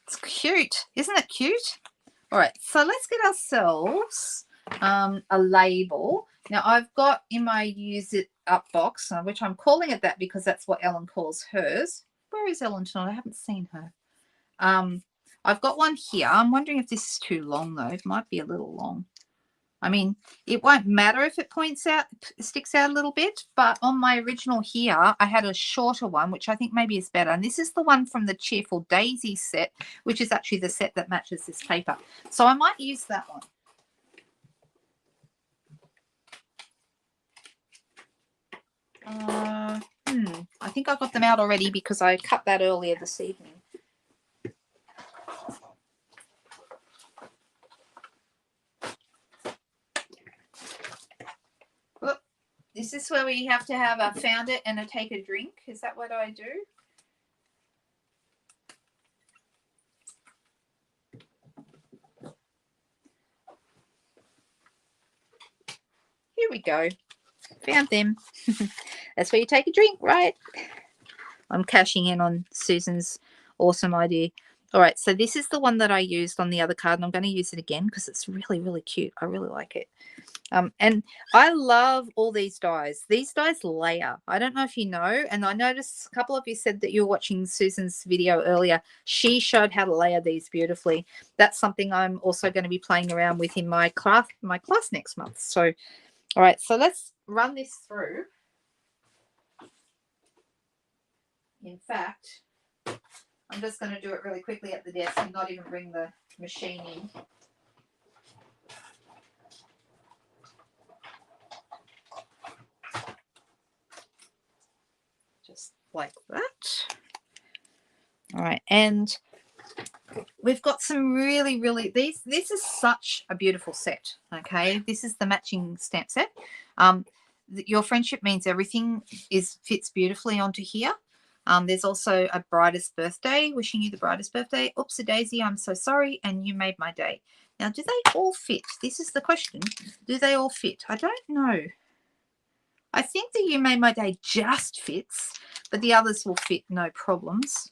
It's cute. Isn't it cute? All right, so let's get ourselves a label. Now, I've got in my Use It Up box, which I'm calling it that because that's what Ellen calls hers. Where is Ellen tonight? I haven't seen her. I've got one here. I'm wondering if this is too long, though. It might be a little long. I mean, it won't matter if it sticks out a little bit, but on my original here, I had a shorter one, which I think maybe is better. And this is the one from the Cheerful Daisies set, which is actually the set that matches this paper. So I might use that one. I think I got them out already because I cut that earlier this evening. This is where we have to have a found it and a take a drink. Is that what I do? Here we go. Found them. That's where you take a drink, right? I'm cashing in on Susan's awesome idea. All right, so this is the one that I used on the other card, and I'm going to use it again because it's really, really cute. I really like it. And I love all these dies. These dies layer. I don't know if you know, and I noticed a couple of you said that you were watching Susan's video earlier. She showed how to layer these beautifully. That's something I'm also going to be playing around with in my class next month. So, all right, so let's run this through. In fact, I'm just going to do it really quickly at the desk and not even bring the machine in. Just like that. All right, and we've got some really, this is such a beautiful set, okay? This is the matching stamp set. Your Friendship Means Everything fits beautifully onto here. There's also a brightest birthday, wishing you the brightest birthday. Oops, a daisy, I'm so sorry, and you made my day. Now, do they all fit? This is the question. Do they all fit? I don't know. I think that you made my day just fits, but the others will fit no problems.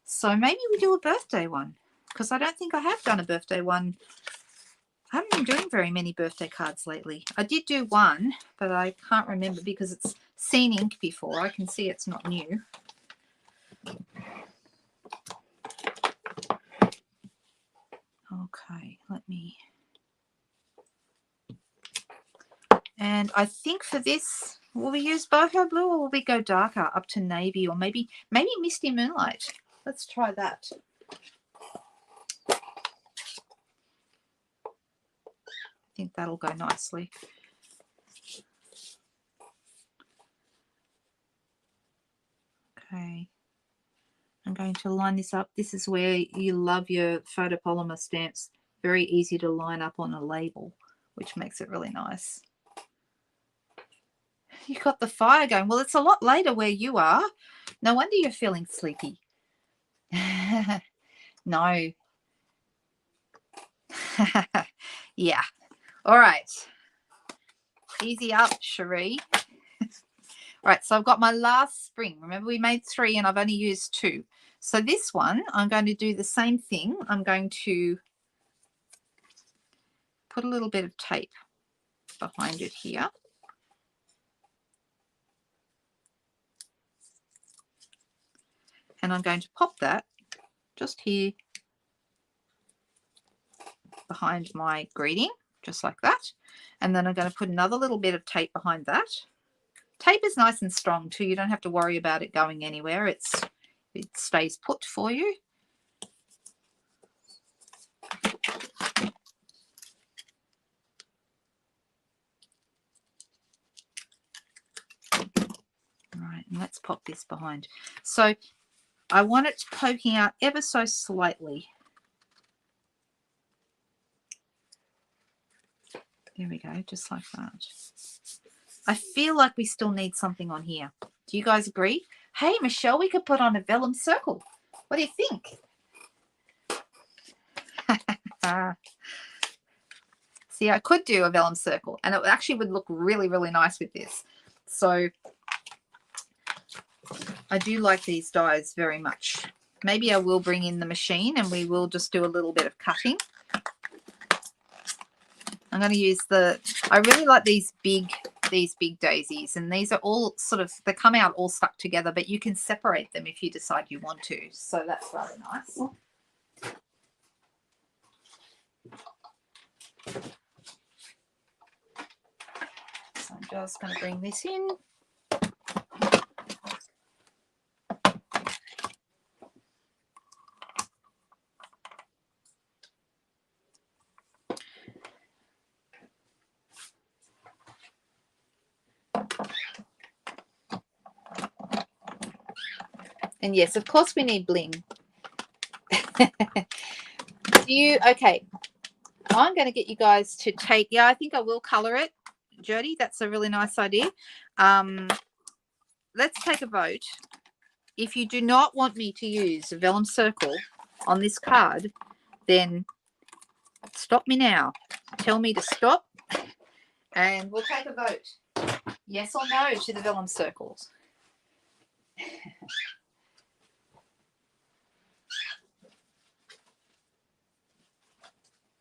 So maybe we do a birthday one, because I don't think I have done a birthday one. I haven't been doing very many birthday cards lately. I did do one, but I can't remember because it's seen ink before. I can see it's not new. Okay, let me... And I think for this, will we use boho blue or will we go darker up to navy, or maybe misty moonlight? Let's try that. I think that'll go nicely. Okay. I'm going to line this up. This is where you love your photopolymer stamps. Very easy to line up on a label, which makes it really nice. You got the fire going. Well, it's a lot later where you are. No wonder you're feeling sleepy. No. Yeah. All right. Easy up, Cherie. All right, so I've got my last spring. Remember, we made 3 and I've only used 2. So this one, I'm going to do the same thing. I'm going to put a little bit of tape behind it here. And I'm going to pop that just here behind my greeting, just like that. And then I'm going to put another little bit of tape behind that. Tape is nice and strong too. You don't have to worry about it going anywhere. It stays put for you. Right, and let's pop this behind. So I want it poking out ever so slightly. There we go, just like that. I feel like we still need something on here. Do you guys agree? Hey, Michelle, we could put on a vellum circle. What do you think? See, I could do a vellum circle, and it actually would look really, really nice with this. So I do like these dies very much. Maybe I will bring in the machine and we will just do a little bit of cutting. I'm going to use I really like these big daisies, and these are all sort of, they come out all stuck together, but you can separate them if you decide you want to. So that's rather nice. So I'm just going to bring this in. And yes, of course we need bling. Okay, I'm going to get you guys to take, yeah, I think I will colour it. Jody, that's a really nice idea. Let's take a vote. If you do not want me to use a vellum circle on this card, then stop me now. Tell me to stop, and we'll take a vote. Yes or no to the vellum circles.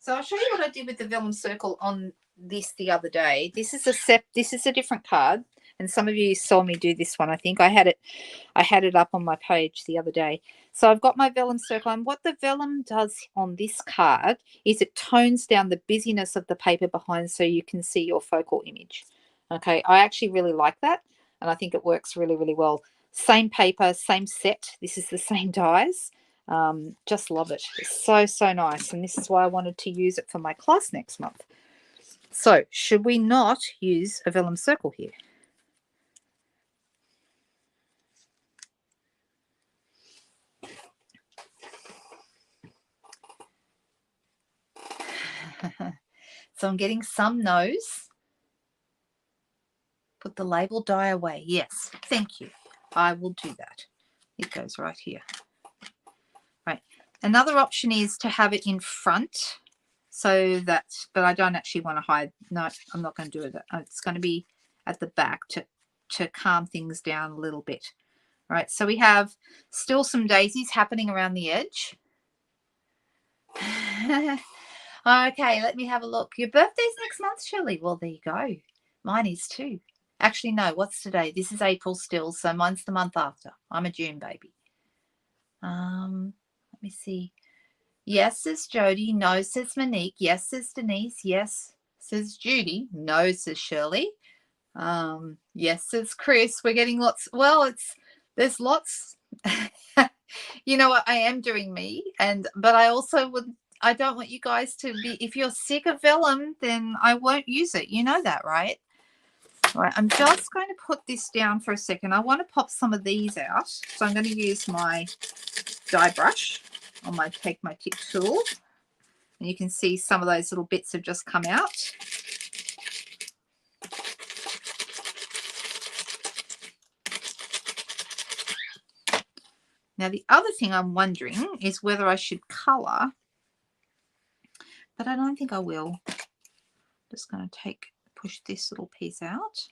So I'll show you what I did with the vellum circle on this the other day. This is a different card, and some of you saw me do this one. I think I had it up on my page the other day. So I've got my vellum circle, and what the vellum does on this card is it tones down the busyness of the paper behind so you can see your focal image. Okay, I actually really like that, and I think it works really, really well. Same paper, same set. This is the same dies. Just love it. It's so, so nice, and this is why I wanted to use it for my class next month. So should we not use a vellum circle here? So I'm getting some no's. Put the label die away. Yes, thank you. I will do that. It goes right here. Right. Another option is to have it in front, so that, but I don't actually want to hide. No, I'm not going to do it. It's going to be at the back to calm things down a little bit. All right, so we have still some daisies happening around the edge. Okay, let me have a look. Your birthday's next month, Shirley. Well, there you go. Mine is too. Actually, no, what's today? This is April still, so mine's the month after. I'm a June baby. Let me see. Yes, says Jody. No, says Monique. Yes, says Denise. Yes, says Judy. No, says Shirley. Yes, says Chris. We're getting lots. Well, there's lots. You know what? I am doing me, but I also I don't want you guys to be. If you're sick of vellum, then I won't use it. You know that, right? All right. I'm just going to put this down for a second. I want to pop some of these out, so I'm going to use my die brush. Take my tip tool, and you can see some of those little bits have just come out. Now, the other thing I'm wondering is whether I should colour, but I don't think I will. I'm just going to push this little piece out.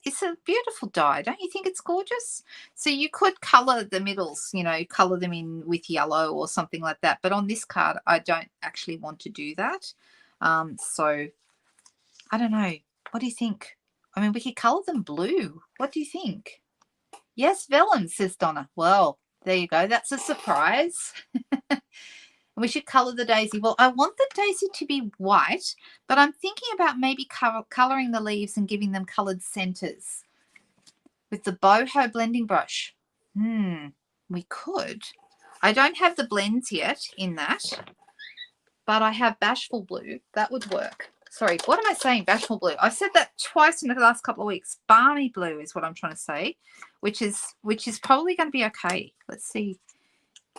It's a beautiful die. Don't you think it's gorgeous? So you could colour the middles, you know, colour them in with yellow or something like that. But on this card, I don't actually want to do that. So I don't know. What do you think? I mean, we could colour them blue. What do you think? Yes, vellum, says Donna. Well, there you go. That's a surprise. We should colour the daisy. Well, I want the daisy to be white, but I'm thinking about maybe colouring the leaves and giving them coloured centres with the boho blending brush. We could. I don't have the blends yet in that, but I have Bashful Blue. That would work. Sorry, what am I saying? Bashful Blue. I've said that twice in the last couple of weeks. Balmy Blue is what I'm trying to say, which is probably going to be okay. Let's see.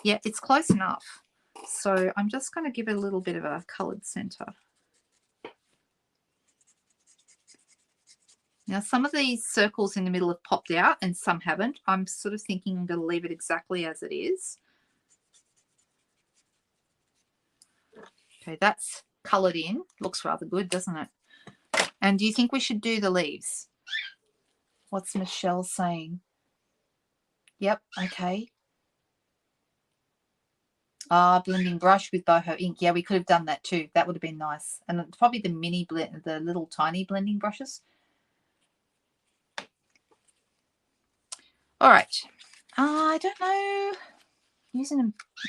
Yeah, it's close enough. So I'm just going to give it a little bit of a coloured centre. Now, some of these circles in the middle have popped out and some haven't. I'm sort of thinking I'm going to leave it exactly as it is. Okay, that's coloured in. Looks rather good, doesn't it? And do you think we should do the leaves? What's Michelle saying? Yep, okay. Blending brush with boho ink. Yeah, we could have done that too. That would have been nice. And probably the mini blend, the little tiny blending brushes. All right. I don't know.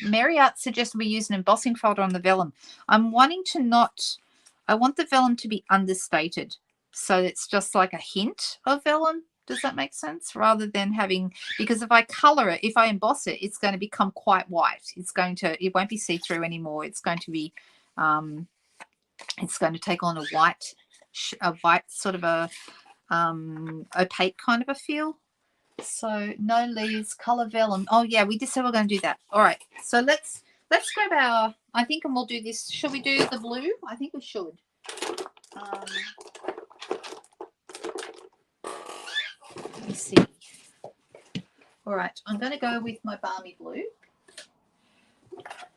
Mary Art suggested we use an embossing folder on the vellum. I'm wanting to not. I want the vellum to be understated, so it's just like a hint of vellum. Does that make sense? Rather than having, because if I color it, if I emboss it, it's going to become quite white. It won't be see-through anymore. It's going to be, it's going to take on a white sort of a opaque kind of a feel. So no leaves, color vellum. Oh yeah, we just said we're going to do that. All right. So let's grab our. I think, and we'll do this. Should we do the blue? I think we should. Let me see. All right, I'm going to go with my balmy blue,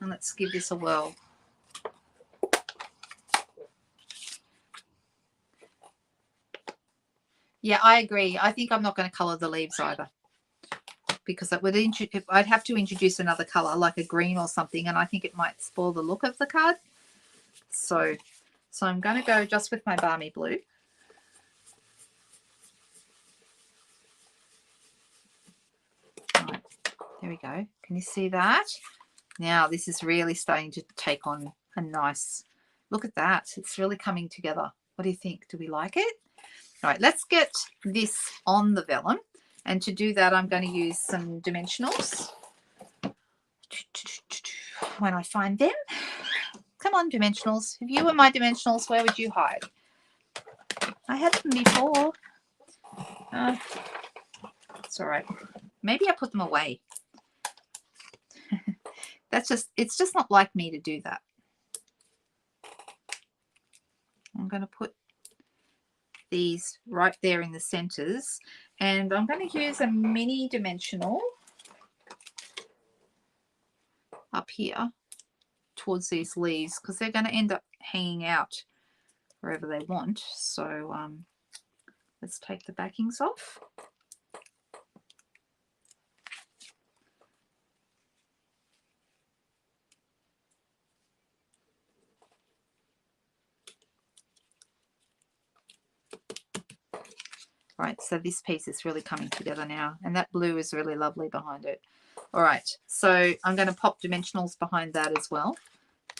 and let's give this a whirl. Yeah, I agree. I think I'm not going to colour the leaves either, because I'd have to introduce another colour, like a green or something, and I think it might spoil the look of the card. So I'm going to go just with my balmy blue. Right, there we go. Can you see that? Now this is really starting to take on a nice, look at that. It's really coming together. What do you think? Do we like it? All right, let's get this on the vellum. And to do that, I'm going to use some dimensionals. When I find them. Come on, dimensionals. If you were my dimensionals, where would you hide? I had them before. It's all right. Maybe I put them away. It's just not like me to do that. I'm going to put these right there in the centers. And I'm going to use a mini dimensional up here towards these leaves because they're going to end up hanging out wherever they want. So let's take the backings off. Right, so this piece is really coming together now, and that blue is really lovely behind it. All right, so I'm going to pop dimensionals behind that as well.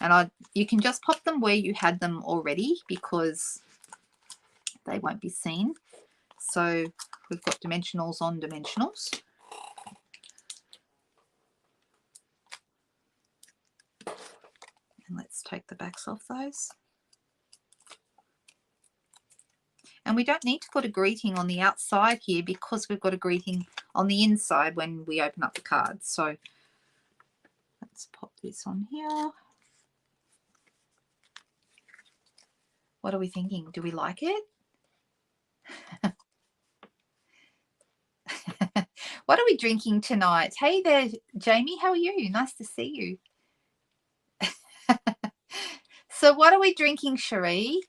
And you can just pop them where you had them already because they won't be seen. So we've got dimensionals on dimensionals. And let's take the backs off those. And we don't need to put a greeting on the outside here because we've got a greeting on the inside when we open up the card. So let's pop this on here. What are we thinking? Do we like it? What are we drinking tonight? Hey there, Jamie. How are you? Nice to see you. So what are we drinking, Cherie?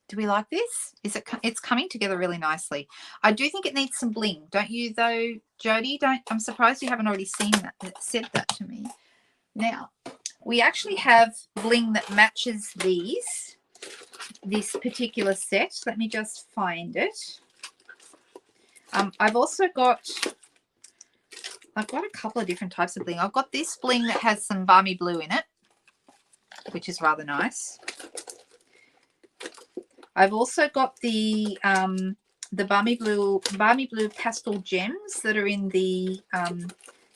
Do we like this? It's coming together really nicely. I do think it needs some bling, don't you though, Jody? I'm surprised you haven't already said that to me. Now, we actually have bling that matches this particular set. Let me just find it. I've got a couple of different types of bling. I've got this bling that has some balmy blue in it, which is rather nice. I've also got the balmy blue pastel gems that are in the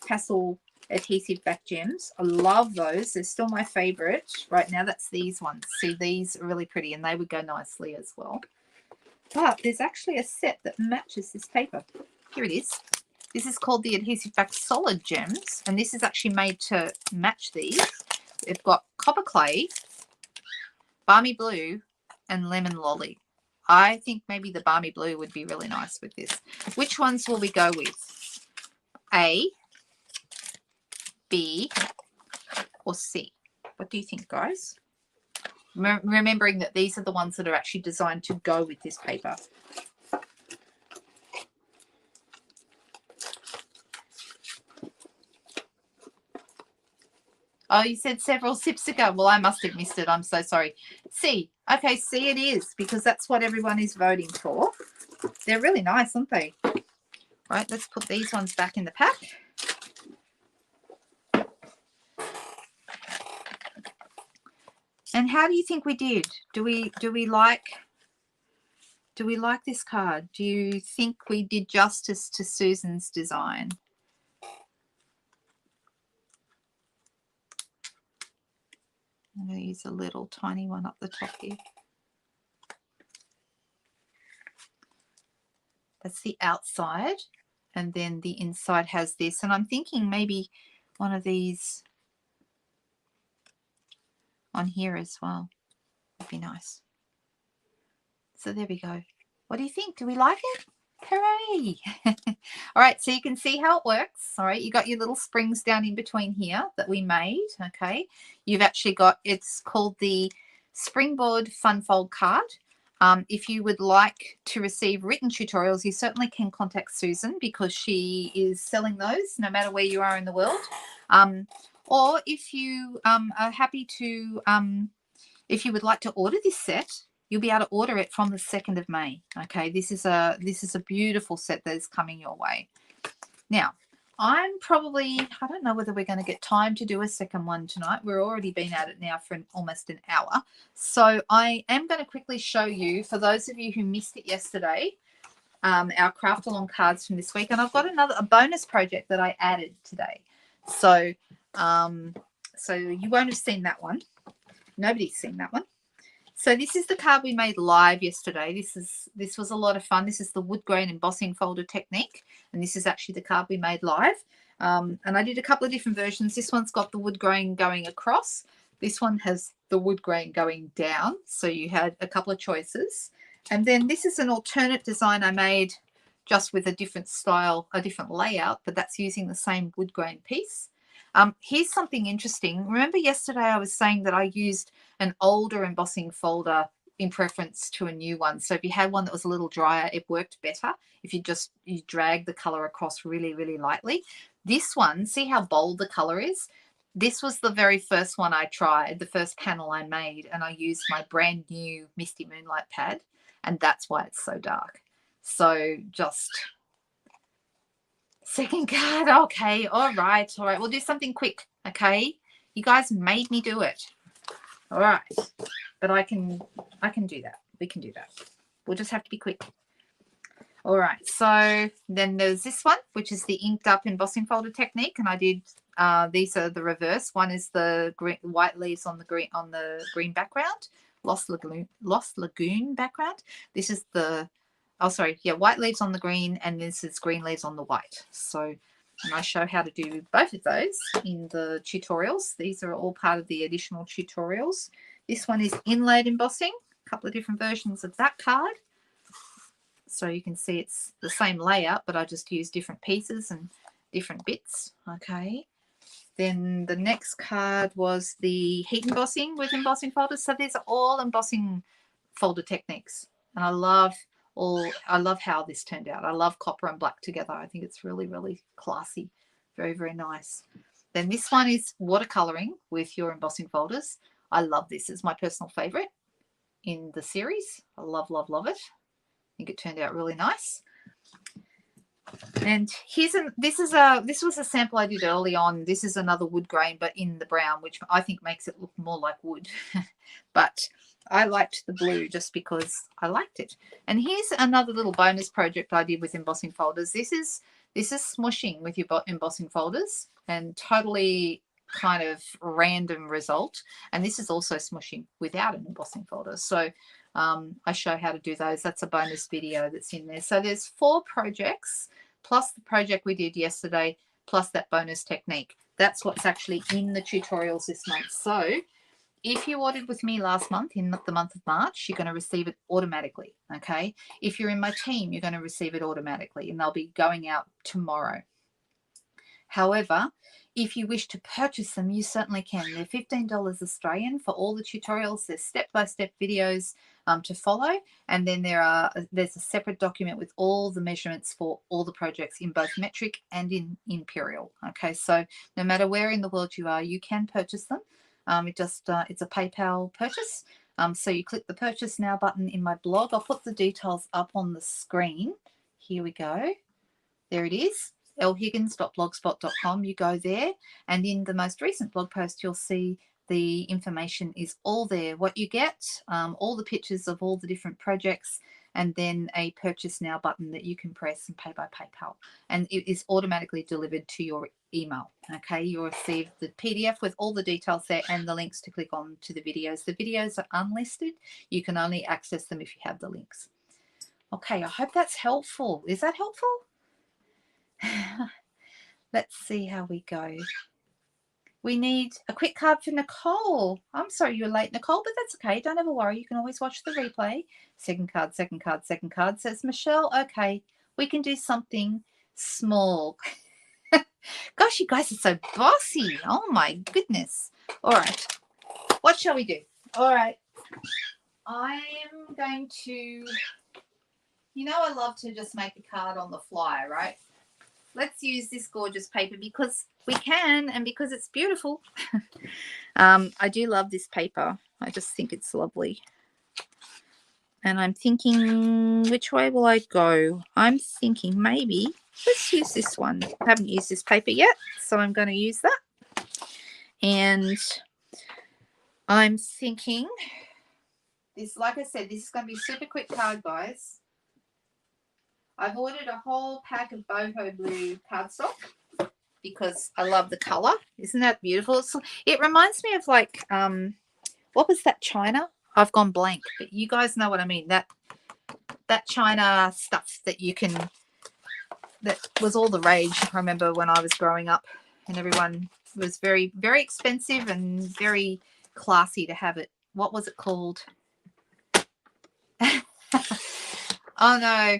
pastel adhesive back gems. I love those. They're still my favorite right now. That's these ones. See, these are really pretty and they would go nicely as well. But there's actually a set that matches this paper. Here it is. This is called the adhesive back solid gems, and this is actually made to match these. We've got copper clay, balmy blue, and lemon lolly. I think maybe the balmy blue would be really nice with this. Which ones will we go with? A, B, or C? What do you think, guys? Remembering that these are the ones that are actually designed to go with this paper. Oh, you said several sips ago. Well, I must have missed it. I'm so sorry. C. Okay, C it is, because that's what everyone is voting for. They're really nice, aren't they? Right, let's put these ones back in the pack. And how do you think we did? Do we like this card? Do you think we did justice to Susan's design? I'm going to use a little tiny one up the top here. That's the outside, and then the inside has this. And I'm thinking maybe one of these on here as well would be nice. So there we go. What do you think? Do we like it? Hooray! All right, so you can see how it works. All right, you got your little springs down in between here that we made. Okay, you've actually got, it's called the Springboard Fun Fold card. If you would like to receive written tutorials, you certainly can contact Susan because she is selling those no matter where you are in the world. Or if you are happy to, if you would like to order this set, you'll be able to order it from the 2nd of May. Okay, this is a beautiful set that is coming your way. Now, I don't know whether we're going to get time to do a second one tonight. We're already been at it now for almost an hour. So I am going to quickly show you, for those of you who missed it yesterday, our craft along cards from this week. And I've got a bonus project that I added today. So, so you won't have seen that one. Nobody's seen that one. So this is the card we made live yesterday. This was a lot of fun. This is the wood grain embossing folder technique, and this is actually the card we made live. And I did a couple of different versions. This one's got the wood grain going across. This one has the wood grain going down. So you had a couple of choices. And then this is an alternate design I made just with a different style, a different layout, but that's using the same wood grain piece. Here's something interesting. Remember yesterday I was saying that I used an older embossing folder in preference to a new one. So if you had one that was a little drier, it worked better if you drag the color across really, really lightly. This one, see how bold the color is? This was the very first one I tried, the first panel I made, and I used my brand new Misty Moonlight pad, and that's why it's so dark. So just second card. Okay, all right. We'll do something quick, okay? You guys made me do it. All right, but I can do that. We can do that. We'll just have to be quick. All right, so then there's this one, which is the inked up embossing folder technique, and I did these are the reverse. One is the white leaves on the green background, Lost Lagoon background. This is the white leaves on the green, and this is green leaves on the white. So, and I show how to do both of those in the tutorials. These are all part of the additional tutorials. This one is inlaid embossing, a couple of different versions of that card. So you can see it's the same layout, but I just use different pieces and different bits. Okay. Then the next card was the heat embossing with embossing folders. So these are all embossing folder techniques. And I love how this turned out. I love copper and black together. I think it's really, really classy. Very, very nice. Then this one is watercoloring with your embossing folders. I love this. It's my personal favorite in the series. I love, love, love it. I think it turned out really nice. And this was a sample I did early on. This is another wood grain, but in the brown, which I think makes it look more like wood. But I liked the blue just because I liked it. And here's another little bonus project I did with embossing folders. This is smushing with your embossing folders, and totally kind of random result. And this is also smushing without an embossing folder. So I show how to do those. That's a bonus video that's in there. So there's 4 projects plus the project we did yesterday plus that bonus technique. That's what's actually in the tutorials this month. So if you ordered with me last month, in the month of March, you're going to receive it automatically, okay? If you're in my team, you're going to receive it automatically, and they'll be going out tomorrow. However, if you wish to purchase them, you certainly can. They're $15 Australian for all the tutorials. There's step-by-step videos to follow, and then there's a separate document with all the measurements for all the projects in both metric and in imperial. Okay, so no matter where in the world you are, you can purchase them. It's a PayPal purchase. So you click the Purchase Now button in my blog. I'll put the details up on the screen. Here we go. There it is. lhiggins.blogspot.com. You go there, and in the most recent blog post, you'll see the information is all there. What you get, all the pictures of all the different projects, and then a Purchase Now button that you can press and pay by PayPal. And it is automatically delivered to your email. Okay, you'll receive the PDF with all the details there and the links to click on to the videos. The videos are unlisted. You can only access them if you have the links. Okay, I hope that's helpful. Is that helpful? Let's see how we go. We need a quick card for Nicole. I'm sorry you're late, Nicole, but that's okay. Don't ever worry. You can always watch the replay. Second card, second card, second card. Says Michelle, okay, we can do something small. Gosh, you guys are so bossy. Oh, my goodness. All right. What shall we do? All right. I'm going to, you know, I love to just make a card on the fly, right? Let's use this gorgeous paper because we can and because it's beautiful. I do love this paper. I just think it's lovely. And I'm thinking, which way will I go? I'm thinking maybe let's use this one. I haven't used this paper yet, so I'm going to use that. And I'm thinking this, like I said, this is going to be a super quick card, guys. I've ordered a whole pack of boho blue cardstock because I love the color. Isn't that beautiful? It reminds me of like, what was that China? I've gone blank, but you guys know what I mean. That China stuff that you can, that was all the rage. I remember when I was growing up, and everyone was very, very expensive and very classy to have it. What was it called? Oh no,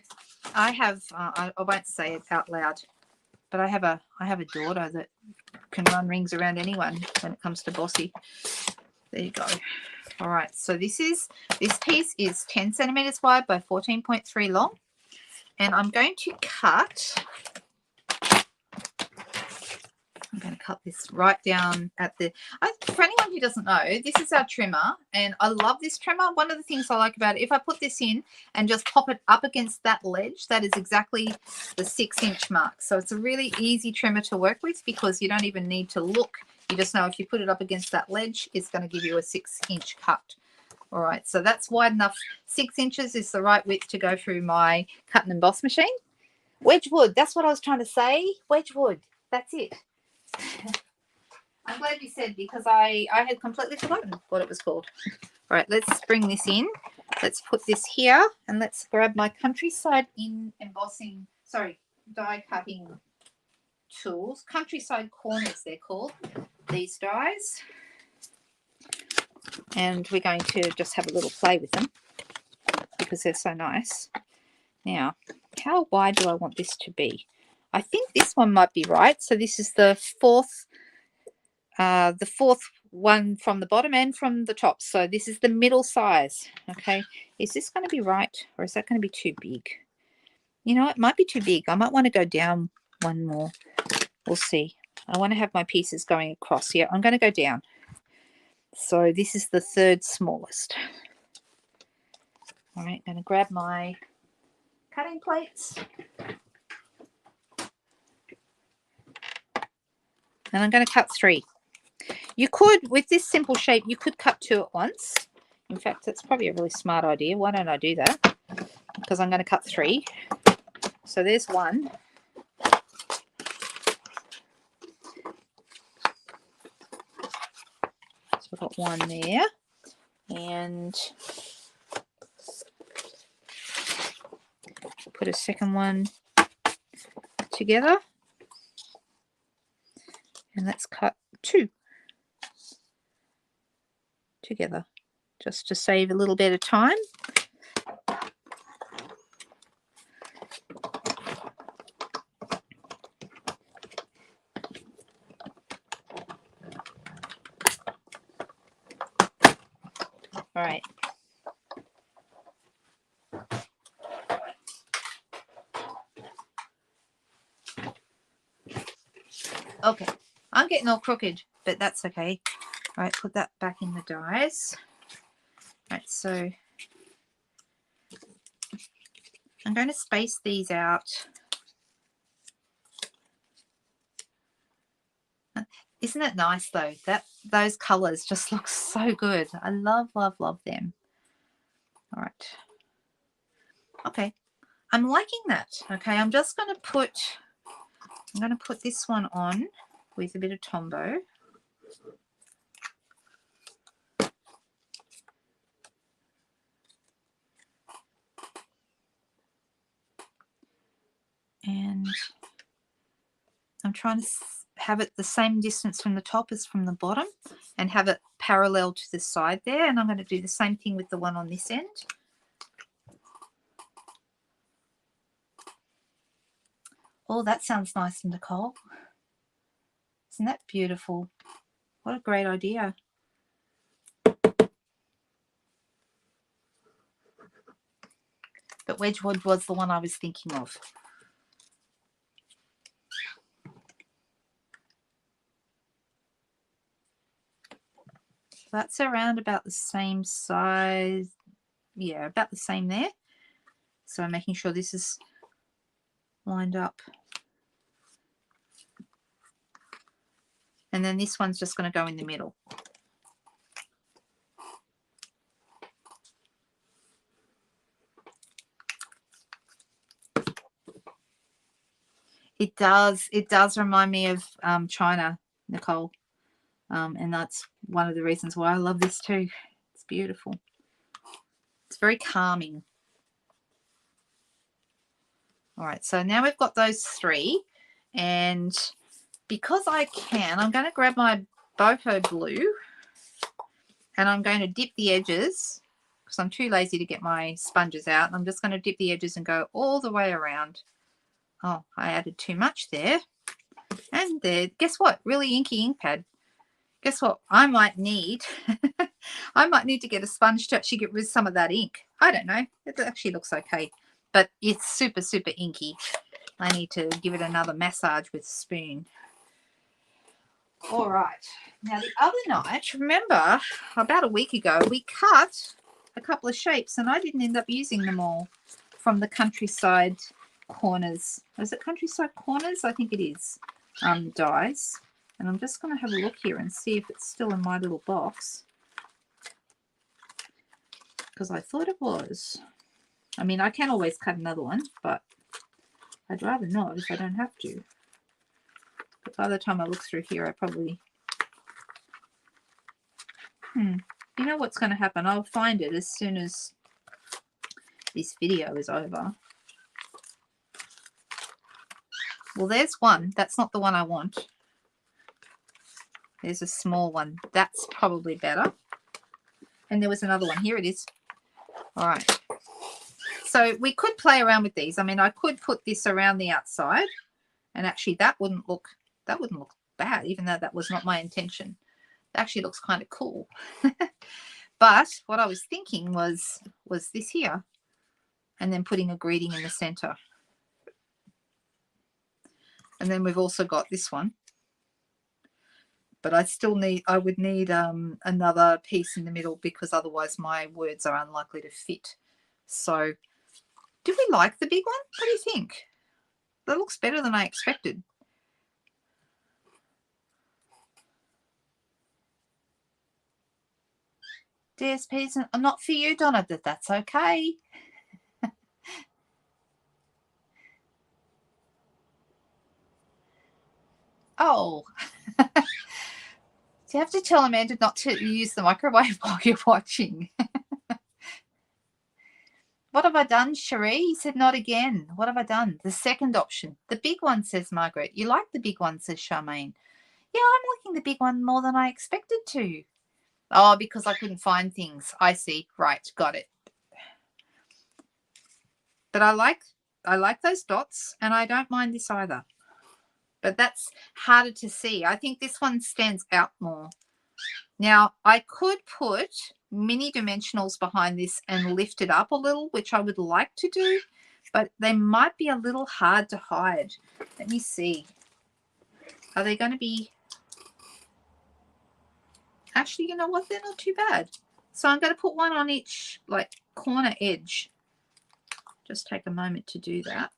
I have. I won't say it out loud, but I have a daughter that can run rings around anyone when it comes to bossy. There you go. All right, so this piece is 10 centimeters wide by 14.3 long, and I'm going to cut. I'm going to cut this right down at the, for anyone who doesn't know, this is our trimmer, and I love this trimmer. One of the things I like about it, if I put this in and just pop it up against that ledge, that is exactly the 6-inch mark. So it's a really easy trimmer to work with because you don't even need to look. You just know if you put it up against that ledge, it's going to give you a 6-inch cut. All right, so that's wide enough. 6 inches is the right width to go through my cut and emboss machine. Wedgwood, that's what I was trying to say. Wedgwood, that's it. I'm glad you said, because I had completely forgotten what it was called. All right, let's bring this in. Let's put this here, and let's grab my Countryside in embossing, sorry, die cutting tools. Countryside Corners, they're called, these dies. And we're going to just have a little play with them because they're so nice. Now, how wide do I want this to be? I think this one might be right. So this is the fourth one from the bottom and from the top. So this is the middle size. Okay, is this going to be right, or is that going to be too big? You know, it might be too big. I might want to go down one more. We'll see. I want to have my pieces going across here. I'm going to go down. So this is the third smallest. All right, I'm going to grab my cutting plates. And I'm going to cut 3. You could, with this simple shape, you could cut 2 at once. In fact, that's probably a really smart idea. Why don't I do that? Because I'm going to cut 3. So there's 1. So I've got 1 there. And put a second one together. And let's cut 2 together, just to save a little bit of time. All right. Okay, I'm getting all crooked, but that's okay. All right, put that back in the dies. All right, so I'm going to space these out. Isn't it nice though? Those colors just look so good. I love, love, love them. All right. Okay, I'm liking that. Okay, I'm just going to put, this one on with a bit of Tombow. And I'm trying to have it the same distance from the top as from the bottom and have it parallel to the side there. And I'm going to do the same thing with the one on this end. Oh, that sounds nice, Nicole. Isn't that beautiful? What a great idea. But Wedgwood was the one I was thinking of. That's around about the same size. Yeah, about the same there. So I'm making sure this is lined up. And then this one's just going to go in the middle. It does remind me of China, Nicole. And that's one of the reasons why I love this too. It's beautiful. It's very calming. All right, so now we've got those 3. And because I can, I'm going to grab my boho blue and I'm going to dip the edges because I'm too lazy to get my sponges out. I'm just going to dip the edges and go all the way around. Oh, I added too much there. And there, guess what? Really inky ink pad. Guess what? I might need, I might need to get a sponge to actually get rid of some of that ink. I don't know. It actually looks okay, but it's super, super inky. I need to give it another massage with a spoon. All right. Now, the other night, remember, about a week ago, we cut a couple of shapes, and I didn't end up using them all from the countryside corners. Is it countryside corners? I think it is. Dies. And I'm just going to have a look here and see if it's still in my little box, because I thought it was. I mean, I can always cut another one, but I'd rather not if I don't have to. But by the time I look through here, I probably... You know what's going to happen? I'll find it as soon as this video is over. Well, there's one. That's not the one I want. There's a small one. That's probably better. And there was another one. Here it is. All right. So we could play around with these. I mean, I could put this around the outside, and actually that wouldn't look bad, even though that was not my intention. It actually looks kind of cool. But what I was thinking was this here, and then putting a greeting in the center. And then we've also got this one. But I would need another piece in the middle, because otherwise my words are unlikely to fit. So, do we like the big one? What do you think? That looks better than I expected. DSP's not for you, Donna, but that's okay. Oh. Do you have to tell Amanda not to use the microwave while you're watching? What have I done, Cherie? You said not again. What have I done? The second option. The big one, says Margaret. You like the big one, says Charmaine. Yeah, I'm liking the big one more than I expected to. Oh, because I couldn't find things. I see. Right, got it. But I like those dots, and I don't mind this either. But that's harder to see. I think this one stands out more. Now, I could put mini dimensionals behind this and lift it up a little, which I would like to do, but they might be a little hard to hide. Let me see. Are they going to be... Actually, you know what? They're not too bad. So I'm going to put one on each, like, corner edge. Just take a moment to do that.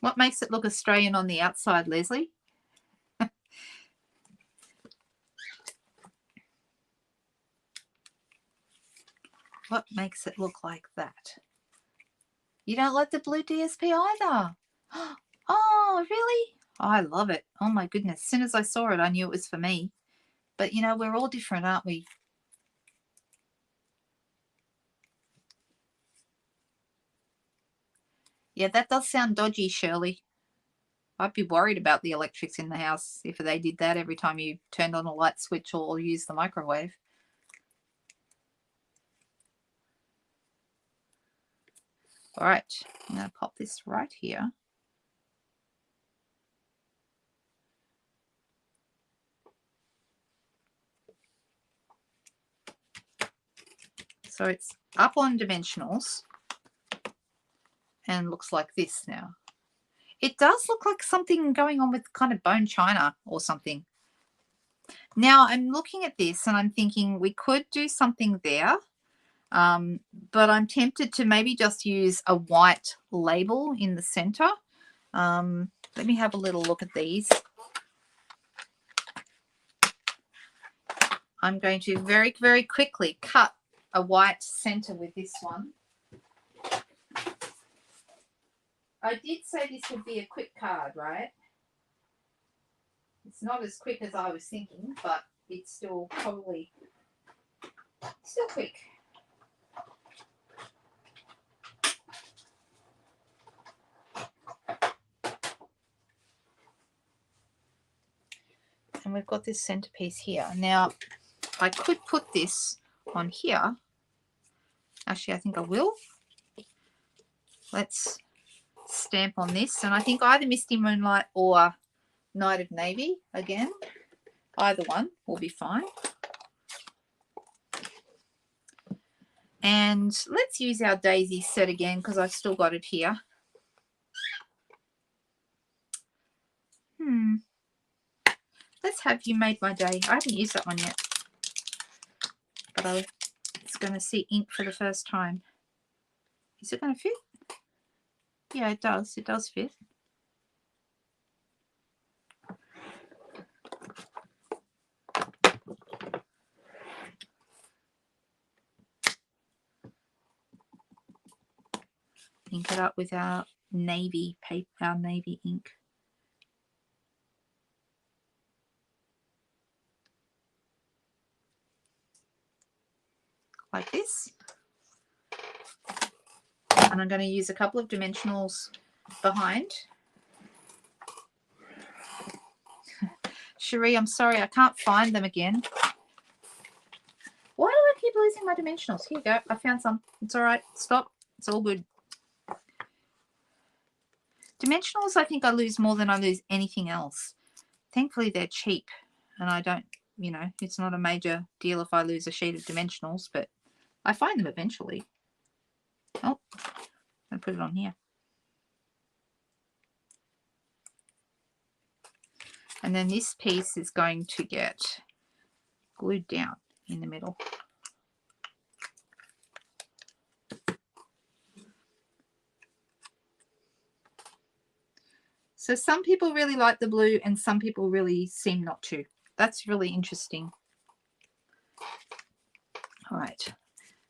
What makes it look Australian on the outside, Leslie? What makes it look like that? You don't like the blue DSP either? Oh, really? Oh, I love it. Oh, my goodness. As soon as I saw it, I knew it was for me. But, you know, we're all different, aren't we? Yeah, that does sound dodgy, Shirley. I'd be worried about the electrics in the house if they did that every time you turned on a light switch or used the microwave. All right, I'm going to pop this right here. So it's up on dimensionals and looks like this now. It does look like something going on with kind of bone china or something. Now I'm looking at this and I'm thinking we could do something there, but I'm tempted to maybe just use a white label in the center. Let me have a little look at these. I'm going to very, very quickly cut a white center with this one. I did say this would be a quick card, right? It's not as quick as I was thinking, but it's still probably still quick. And we've got this centerpiece here. Now, I could put this on here. Actually, I think I will. Let's stamp on this. And I think either Misty Moonlight or Night of Navy again. Either one will be fine. And let's use our Daisy set again because I've still got it here. Let's have You Made My Day. I haven't used that one yet. But it's going to see ink for the first time. Is it going to fit? Yeah, it does. It does fit. Ink it up with our navy paper, our navy ink. Like this. And I'm going to use a couple of dimensionals behind. Cherie, I'm sorry, I can't find them again. Why do I keep losing my dimensionals? Here you go. I found some. It's all right. Stop. It's all good. Dimensionals, I think I lose more than I lose anything else. Thankfully, they're cheap. And I don't, you know, it's not a major deal if I lose a sheet of dimensionals, but I find them eventually. Oh, I'll put it on here. And then this piece is going to get glued down in the middle. So some people really like the blue and some people really seem not to. That's really interesting. All right.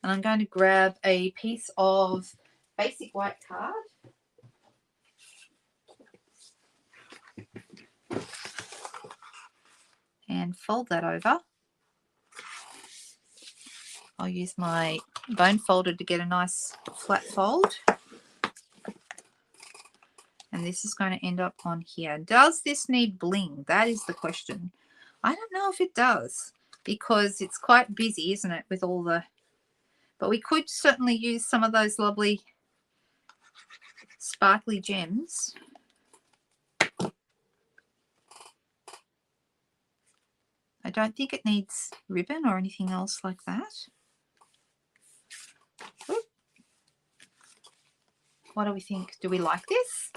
And I'm going to grab a piece of basic white card. And fold that over. I'll use my bone folder to get a nice flat fold. And this is going to end up on here. Does this need bling? That is the question. I don't know if it does because it's quite busy, isn't it, with all the... But we could certainly use some of those lovely sparkly gems. I don't think it needs ribbon or anything else like that. Oop. What do we think? Do we like this?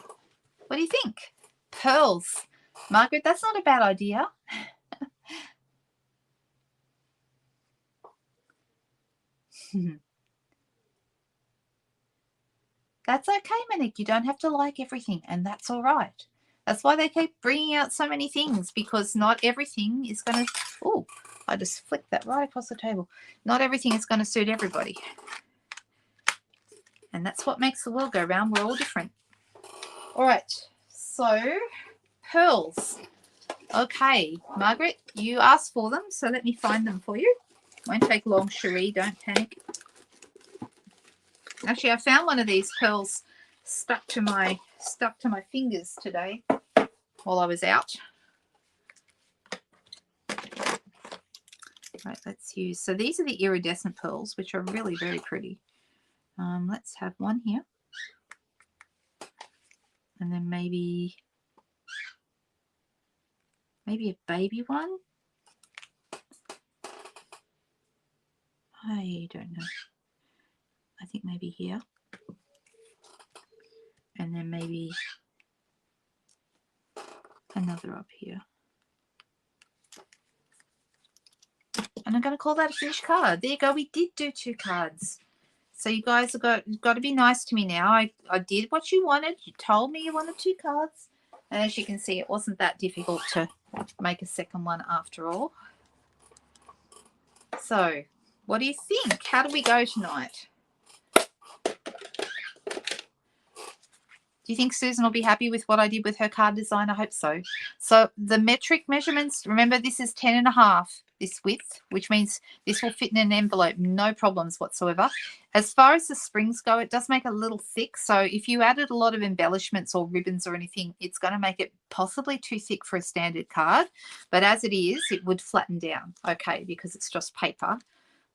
What do you think? Pearls. Margaret, that's not a bad idea. That's okay, Monique. You don't have to like everything, and that's all right. That's why they keep bringing out so many things, because not everything is going to... Oh, I just flicked that right across the table. Not everything is going to suit everybody. And that's what makes the world go round. We're all different. All right, so pearls. Okay, Margaret, you asked for them, so let me find them for you. Won't take long, Cherie. Don't panic. Actually, I found one of these pearls stuck to my fingers today while I was out. Right, let's use. So these are the iridescent pearls, which are really very pretty. Let's have one here, and then maybe a baby one. I don't know. I think maybe here. And then maybe another up here. And I'm going to call that a finished card. There you go. We did do 2 cards. So you guys have got to be nice to me now. I did what you wanted. You told me you wanted 2 cards. And as you can see, it wasn't that difficult to make a second one after all. So what do you think? How do we go tonight? Do you think Susan will be happy with what I did with her card design? I hope so. So the metric measurements, remember this is 10.5. this width, which means this will fit in an envelope, no problems whatsoever. As far as the springs go, it does make it a little thick. So if you added a lot of embellishments or ribbons or anything, it's going to make it possibly too thick for a standard card. But as it is, it would flatten down, okay, because it's just paper.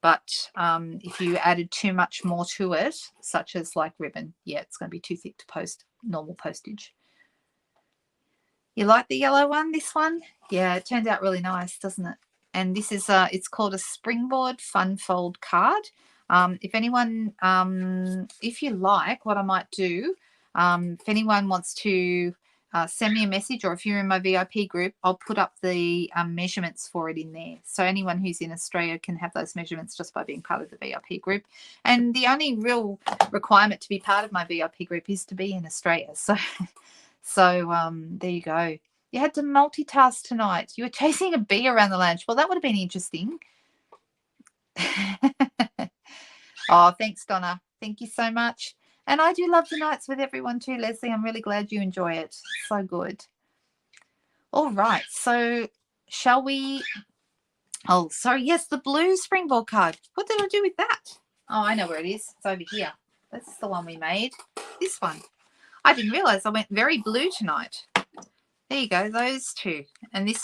But if you added too much more to it, such as like ribbon, yeah, it's going to be too thick to post normal postage. You like the yellow one, this one? Yeah, it turned out really nice, doesn't it? And this is, it's called a Springboard Fun Fold card. If anyone, if you like, what I might do, if anyone wants to send me a message, or if you're in my VIP group, I'll put up the measurements for it in there. So anyone who's in Australia can have those measurements just by being part of the VIP group. And the only real requirement to be part of my VIP group is to be in Australia. So there you go. You had to multitask tonight. You were chasing a bee around the lounge. Well, that would have been interesting. Oh, thanks, Donna. Thank you so much. And I do love the nights with everyone too, Leslie. I'm really glad you enjoy it. So good. All right. So shall we? Oh, sorry. Yes, the blue Springboard card. What did I do with that? Oh, I know where it is. It's over here. That's the one we made. This one. I didn't realize I went very blue tonight. There you go, those two. And this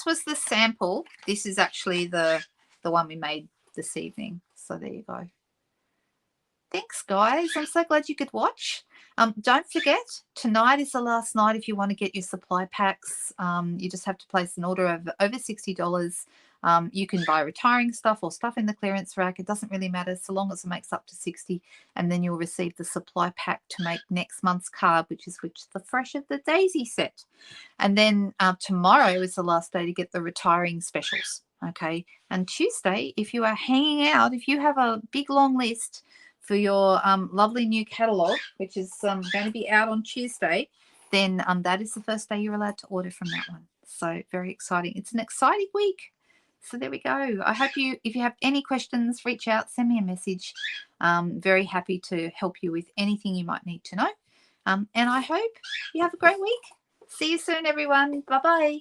was the sample. This is actually the one we made this evening. So there you go. Thanks, guys. I'm so glad you could watch. Don't forget, tonight is the last night if you want to get your supply packs. You just have to place an order of over $60. You can buy retiring stuff or stuff in the clearance rack. It doesn't really matter so long as it makes up to $60, and then you'll receive the supply pack to make next month's card, which is the Fresh of the Daisy set. And then tomorrow is the last day to get the retiring specials. Okay, and Tuesday, if you are hanging out, if you have a big long list for your lovely new catalogue, which is going to be out on Tuesday, then that is the first day you're allowed to order from that one. So very exciting. It's an exciting week. So there we go. I hope if you have any questions, reach out, send me a message. Very happy to help you with anything you might need to know. And I hope you have a great week. See you soon, everyone. Bye-bye.